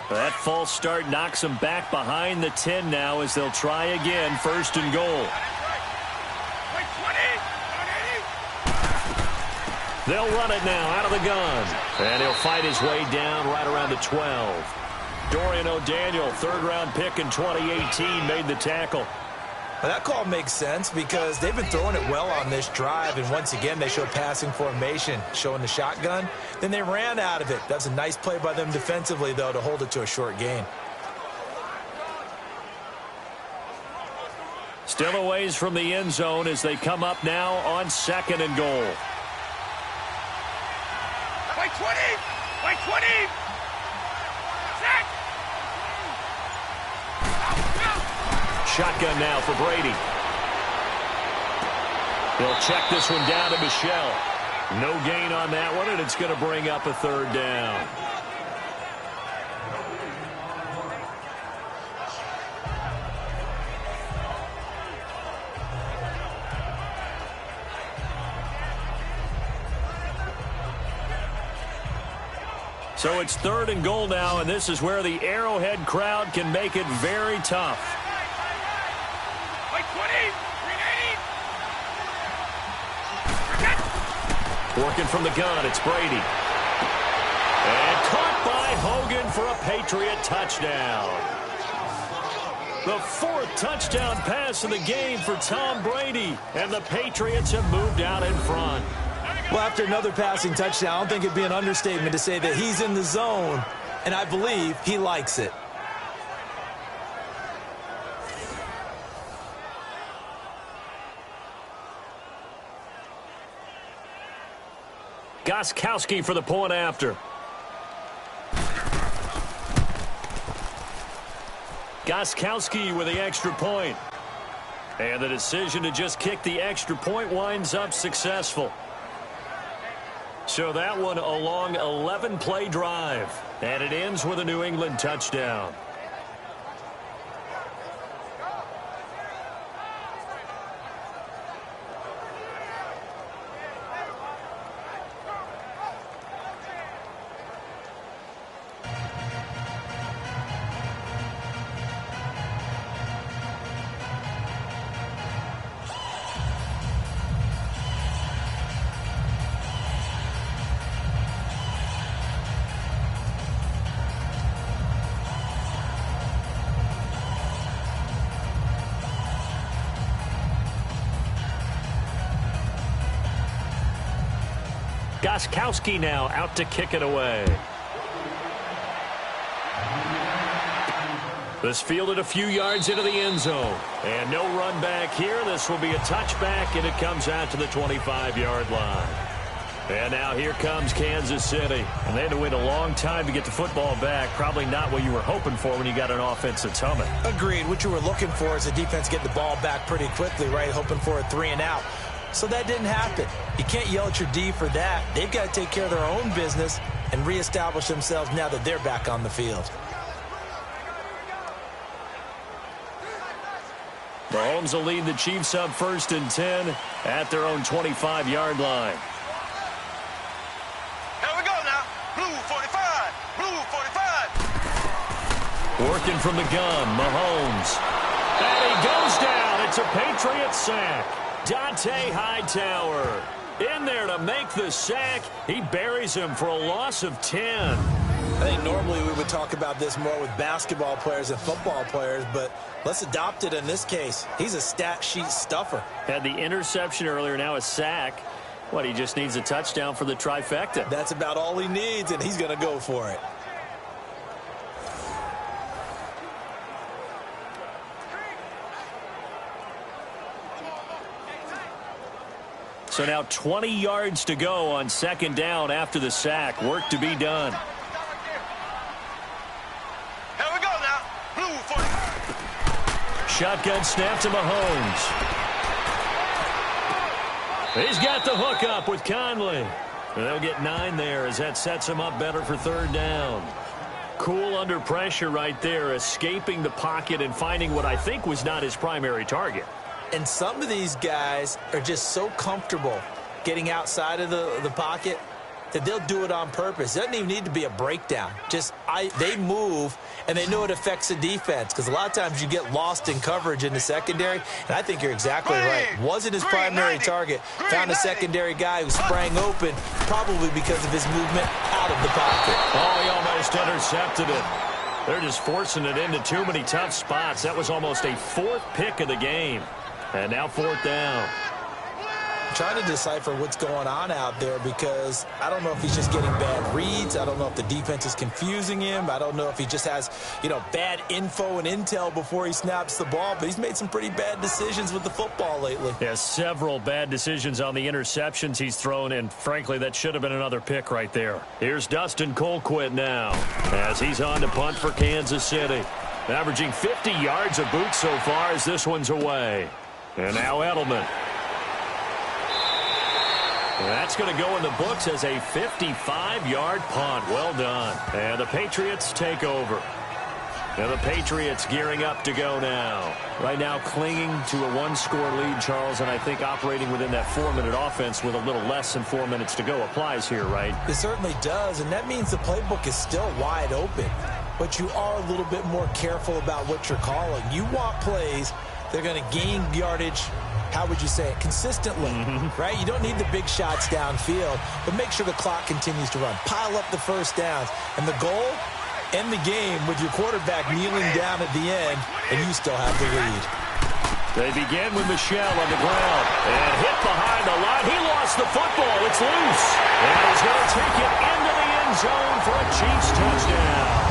That false start knocks them back behind the 10 now as they'll try again. 1st and goal. They'll run it now out of the gun. And he'll fight his way down right around the 12. Dorian O'Daniel, 3rd-round pick in 2018, made the tackle. Well, that call makes sense because they've been throwing it well on this drive, and once again they show passing formation, showing the shotgun. Then they ran out of it. That's a nice play by them defensively, though, to hold it to a short gain. Still a ways from the end zone as they come up now on 2nd and goal. Play 20! Play 20! Set! Shotgun now for Brady. He'll check this one down to Michel. No gain on that one, and it's going to bring up a 3rd down. So it's 3rd and goal now, and this is where the Arrowhead crowd can make it very tough. Play 20! Working from the gun, it's Brady. And caught by Hogan for a Patriot touchdown. The 4th touchdown pass of the game for Tom Brady, and the Patriots have moved out in front. Well, after another passing touchdown, I don't think it'd be an understatement to say that he's in the zone, and I believe he likes it. Gostkowski for the point after. Gostkowski with the extra point. And the decision to just kick the extra point winds up successful. So that one a long 11-play drive. And it ends with a New England touchdown. Gostkowski now out to kick it away. This fielded a few yards into the end zone. And no run back here. This will be a touchback, and it comes out to the 25-yard line. And now here comes Kansas City. And they had to wait a long time to get the football back. Probably not what you were hoping for when you got an offense that's humming. Agreed. What you were looking for is the defense getting the ball back pretty quickly, right? Hoping for a 3-and-out. So that didn't happen. You can't yell at your D for that. They've got to take care of their own business and reestablish themselves now that they're back on the field. Mahomes will lead the Chiefs up 1st and 10 at their own 25-yard line. Here we go now. Blue 45. Blue 45. Working from the gun, Mahomes. And he goes down. It's a Patriots sack. Dante Hightower in there to make the sack. He buries him for a loss of 10. I think normally we would talk about this more with basketball players and football players, but let's adopt it in this case. He's a stat sheet stuffer. Had the interception earlier, now a sack. What, he just needs a touchdown for the trifecta. That's about all he needs, and he's going to go for it. So now 20 yards to go on 2nd down after the sack. Work to be done. Here we go now. Blue 45. Shotgun snap to Mahomes. He's got the hook up with Conley. And they'll get 9 there as that sets him up better for 3rd down. Cool under pressure right there, escaping the pocket and finding what I think was not his primary target. And some of these guys are just so comfortable getting outside of the pocket that they'll do it on purpose. It doesn't even need to be a breakdown. They move, and they know it affects the defense because a lot of times you get lost in coverage in the secondary, and I think you're exactly right. Wasn't his primary target. Found a secondary guy who sprang open, probably because of his movement out of the pocket. Oh, he almost intercepted it. They're just forcing it into too many tough spots. That was almost a 4th pick of the game. And now 4th down. I'm trying to decipher what's going on out there because I don't know if he's just getting bad reads. I don't know if the defense is confusing him. I don't know if he just has, bad info and intel before he snaps the ball. But he's made some pretty bad decisions with the football lately. Yeah, several bad decisions on the interceptions he's thrown, and frankly, that should have been another pick right there. Here's Dustin Colquitt now as he's on to punt for Kansas City. Averaging 50 yards a boot so far as this one's away. And now Edelman. That's going to go in the books as a 55-yard punt. Well done. And the Patriots take over. And the Patriots gearing up to go now. Right now clinging to a 1-score lead, Charles, and I think operating within that 4-minute offense with a little less than 4 minutes to go applies here, right? It certainly does, and that means the playbook is still wide open. But you are a little bit more careful about what you're calling. You want plays they're going to gain yardage, how would you say it, consistently, right? You don't need the big shots downfield, but make sure the clock continues to run. Pile up the first downs. And the goal, end the game with your quarterback kneeling down at the end, and you still have the lead. They begin with Michel on the ground. And hit behind the line. He lost the football. It's loose. And he's going to take it into the end zone for a Chiefs touchdown.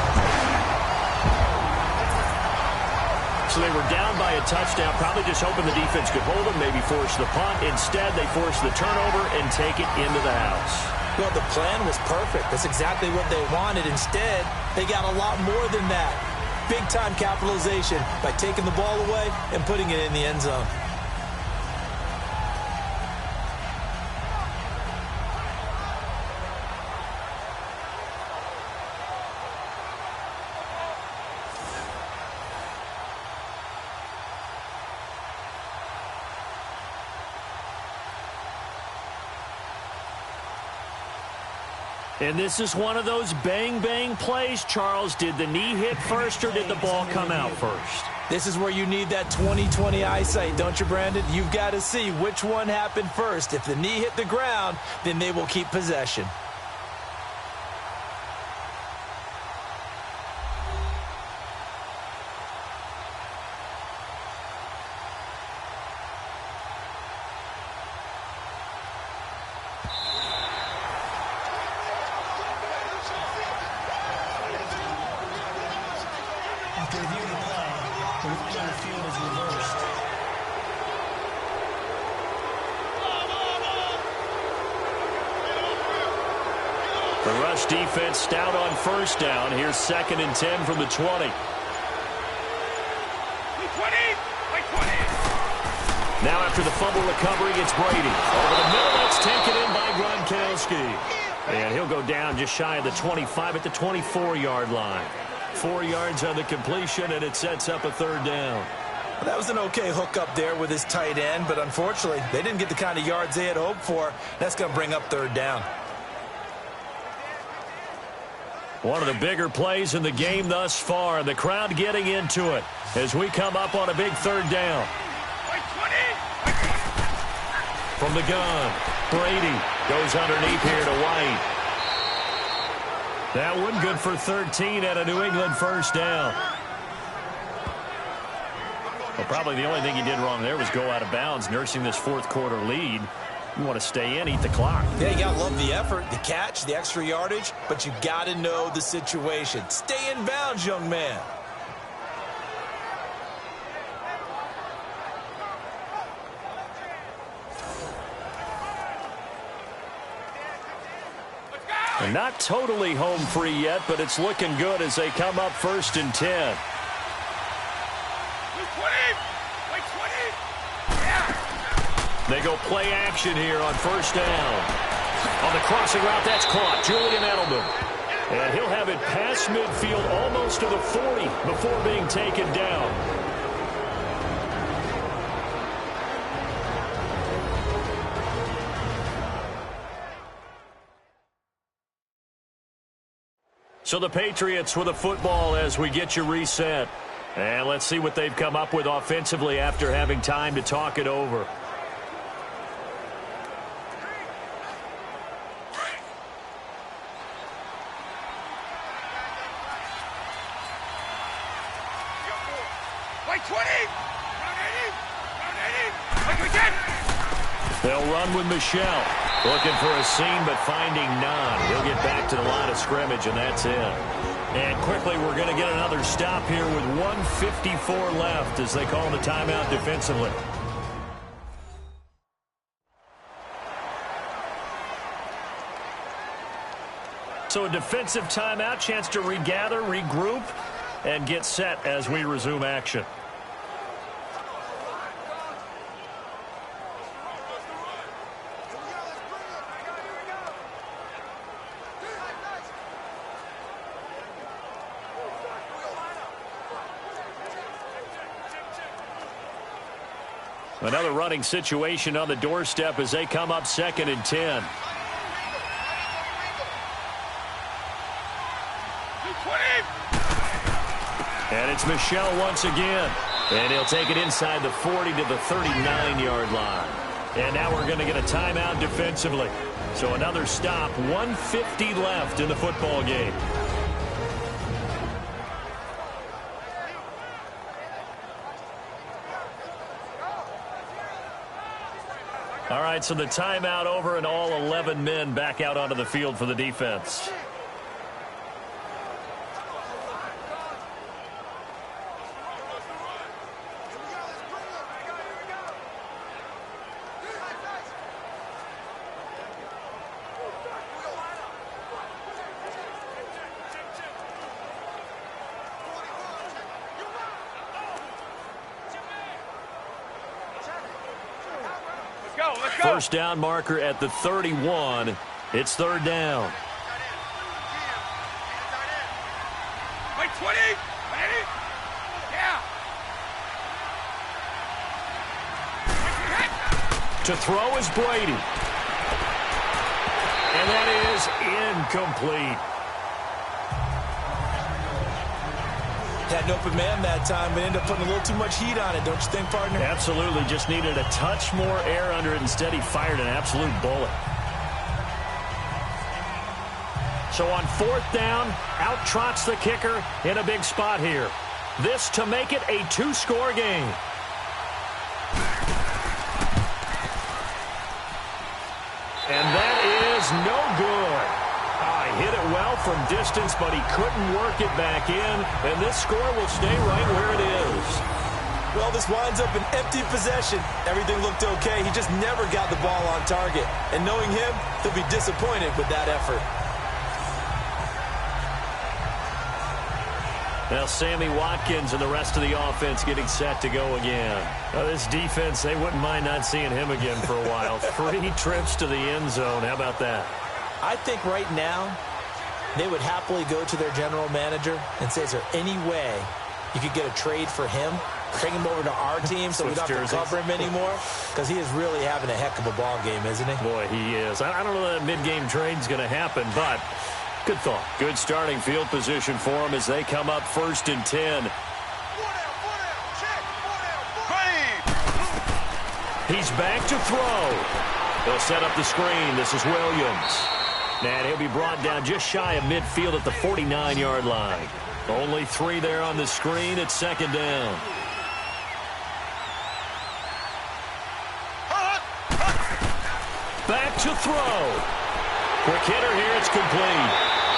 So they were down by a touchdown, probably just hoping the defense could hold them, maybe force the punt. Instead, they forced the turnover and take it into the house. Well, the plan was perfect. That's exactly what they wanted. Instead, they got a lot more than that. Big-time capitalization by taking the ball away and putting it in the end zone. And this is one of those bang-bang plays, Charles. Did the knee hit first or did the ball come out first? This is where you need that 20/20 eyesight, don't you, Brandon? You've got to see which one happened first. If the knee hit the ground, then they will keep possession. After reviewing the play, the rules on the field is reversed. The rush defense stout on first down. Here's 2nd and 10 from the 20. Now after the fumble recovery, it's Brady. Over the middle, that's taken in by Gronkowski. And he'll go down just shy of the 25 at the 24-yard line. 4 yards on the completion, and it sets up a 3rd down. Well, that was an okay hookup there with his tight end, but unfortunately, they didn't get the kind of yards they had hoped for. That's going to bring up 3rd down. One of the bigger plays in the game thus far, and the crowd getting into it as we come up on a big 3rd down. From the gun, Brady goes underneath here to White. That one good for 13 at a New England 1st down. Well, probably the only thing he did wrong there was go out of bounds, nursing this 4th quarter lead. You want to stay in, eat the clock. Yeah, you got to love the effort, the catch, the extra yardage, but you got to know the situation. Stay in bounds, young man. And not totally home free yet, but it's looking good as they come up 1st and 10. They go play action here on 1st down. On the crossing route, that's caught. Julian Edelman. And he'll have it past midfield almost to the 40 before being taken down. So the Patriots with a football as we get you reset. And let's see what they've come up with offensively after having time to talk it over. They'll run with Michelle. Looking for a seam, but finding none. He'll get back to the line of scrimmage, and that's it. And quickly, we're going to get another stop here with 1:54 left as they call the timeout defensively. So a defensive timeout, chance to regather, regroup, and get set as we resume action. Another running situation on the doorstep as they come up 2nd and 10. And it's Michelle once again. And he'll take it inside the 40 to the 39-yard line. And now we're going to get a timeout defensively. So another stop, 1:50 left in the football game. All right, so the timeout over and all 11 men back out onto the field for the defense. First down marker at the 31. It's 3rd down. Wait, 20. Yeah. To throw is Brady. And that is incomplete. Had an open man that time, but ended up putting a little too much heat on it, don't you think, partner? Absolutely. Just needed a touch more air under it. Instead, he fired an absolute bullet. So on 4th down, out trots the kicker in a big spot here. This to make it a 2-score game. And that is no good. He hit it well from distance, but he couldn't work it back in, and this score will stay right where it is. Well, this winds up an empty possession. Everything looked okay. He just never got the ball on target. And knowing him, he'll be disappointed with that effort. Now Sammy Watkins and the rest of the offense getting set to go again. Now this defense, they wouldn't mind not seeing him again for a while. 3 trips to the end zone. How about that? I think right now they would happily go to their general manager and say, is there any way you could get a trade for him? Bring him over to our team so we don't have to cover him anymore? Because he is really having a heck of a ball game, isn't he? Boy, he is. I don't know that mid-game trade's going to happen, but good thought. Good starting field position for him as they come up 1st and 10. He's back to throw. They'll set up the screen. This is Williams. And he'll be brought down just shy of midfield at the 49-yard line. Only 3 there on the screen. It's 2nd down. Back to throw. Quick hitter here. It's complete.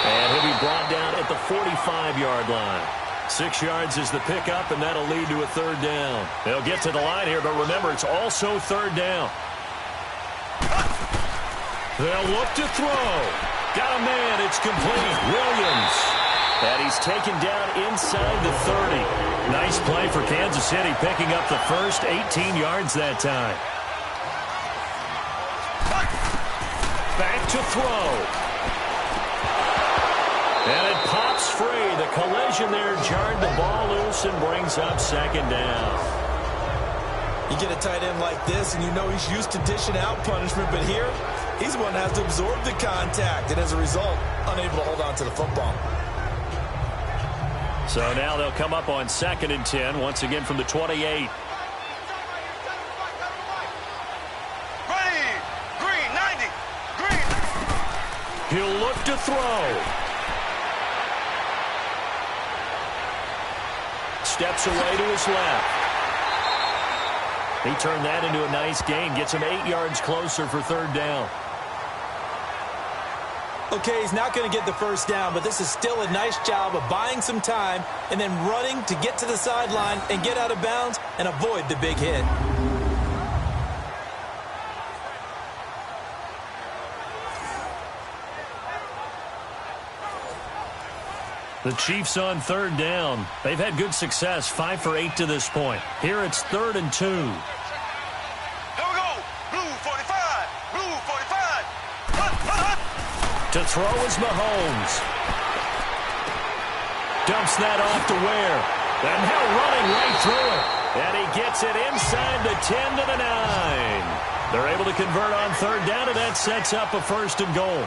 And he'll be brought down at the 45-yard line. 6 yards is the pickup, and that'll lead to a 3rd down. They'll get to the line here, but remember, it's also 3rd down. They'll look to throw. Got a man. It's complete. Williams. And he's taken down inside the 30. Nice play for Kansas City, picking up the first 18 yards that time. Back to throw. And it pops free. The collision there jarred the ball loose and brings up 2nd down. You get a tight end like this, and you know he's used to dishing out punishment, but here, he's the one that has to absorb the contact, and as a result, unable to hold on to the football. So now they'll come up on 2nd and 10, once again from the 28. Green, 90. Green. He'll look to throw. Steps away to his left. He turned that into a nice gain. Gets him 8 yards closer for 3rd down. Okay, he's not going to get the 1st down, but this is still a nice job of buying some time and then running to get to the sideline and get out of bounds and avoid the big hit. The Chiefs on 3rd down. They've had good success, 5 for 8 to this point. Here it's 3rd and 2. Here we go. Blue 45. Blue 45. To throw is Mahomes. Dumps that off to Ware. And now running right through it. And he gets it inside the 10 to the 9. They're able to convert on 3rd down, and that sets up a 1st and goal.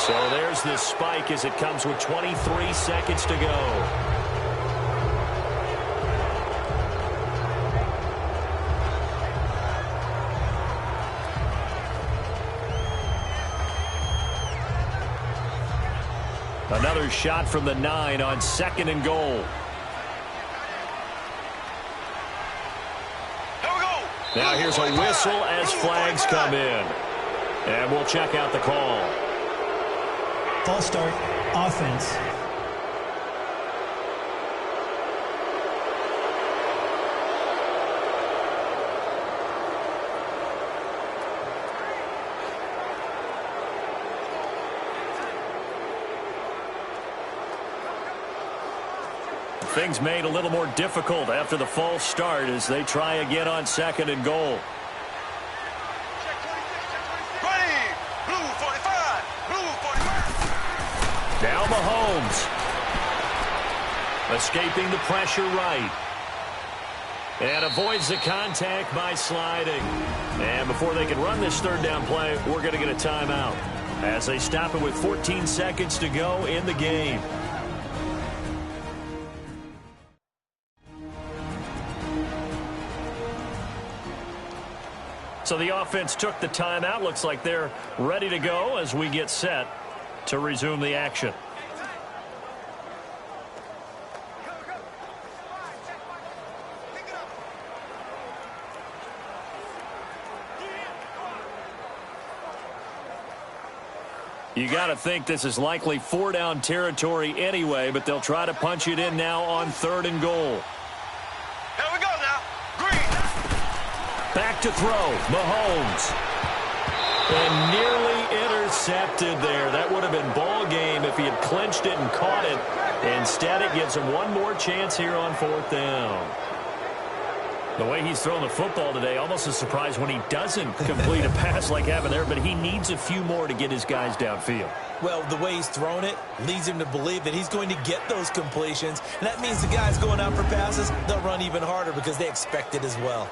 So there's this spike as it comes with 23 seconds to go. Another shot from the 9 on 2nd and goal. Here we go. Now here's a whistle as flags come in. And we'll check out the call. False start, offense. Things made a little more difficult after the false start as they try again on 2nd and goal. Ready. Blue 45. Blue 45. Now Mahomes. Escaping the pressure right. And avoids the contact by sliding. And before they can run this 3rd down play, we're going to get a timeout as they stop it with 14 seconds to go in the game. So the offense took the timeout. Looks like they're ready to go as we get set to resume the action. You got to think this is likely 4-down territory anyway, but they'll try to punch it in now on 3rd and goal. Here we go now. Green. Back to throw. Mahomes. And nearly intercepted there. That would have been ball game if if he had clinched it and caught it. Instead, it gives him one more chance here on 4th down. The way he's throwing the football today, almost a surprise when he doesn't complete a pass like having there, but he needs a few more to get his guys downfield. Well, the way he's thrown it leads him to believe that he's going to get those completions, and that means the guys going out for passes, they'll run even harder because they expect it as well.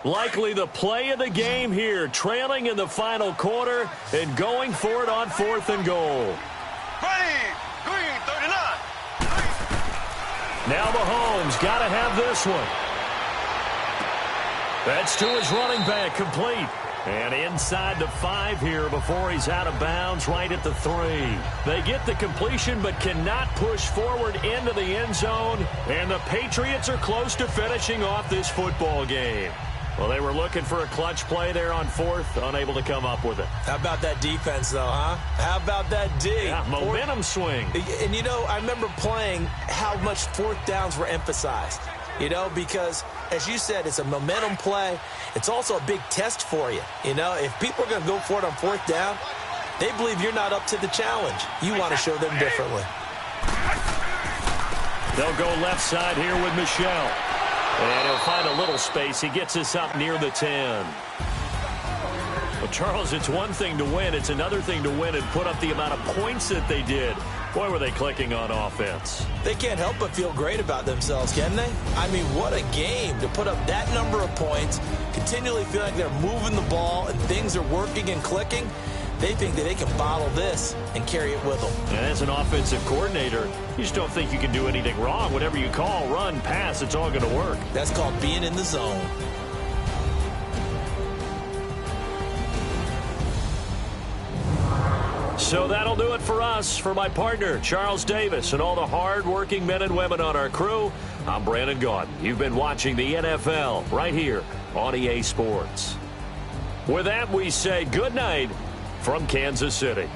Likely the play of the game here, trailing in the final quarter and going for it on 4th and goal. Ready, green, 39. Now Mahomes got to have this one. That's to his running back, complete. And inside the 5 here before he's out of bounds, right at the 3. They get the completion but cannot push forward into the end zone. And the Patriots are close to finishing off this football game. Well, they were looking for a clutch play there on 4th, unable to come up with it. How about that defense, though, huh? How about that D? Yeah, momentum swing. And, you know, I remember playing how much 4th downs were emphasized. You know, because, as you said, it's a momentum play. It's also a big test for you. You know, if people are going to go for it on 4th down, they believe you're not up to the challenge. You want to show them differently. They'll go left side here with Michelle. And he'll find a little space. He gets us up near the 10. Well, Charles, it's one thing to win. It's another thing to win and put up the amount of points that they did. Boy, were they clicking on offense. They can't help but feel great about themselves, can they? I mean, what a game to put up that number of points, continually feel like they're moving the ball and things are working and clicking. They think that they can bottle this and carry it with them. And as an offensive coordinator, you just don't think you can do anything wrong. Whatever you call, run, pass, it's all going to work. That's called being in the zone. So that'll do it for us. For my partner, Charles Davis, and all the hard-working men and women on our crew, I'm Brandon Gaudin. You've been watching the NFL right here on EA Sports. With that, we say good night from Kansas City.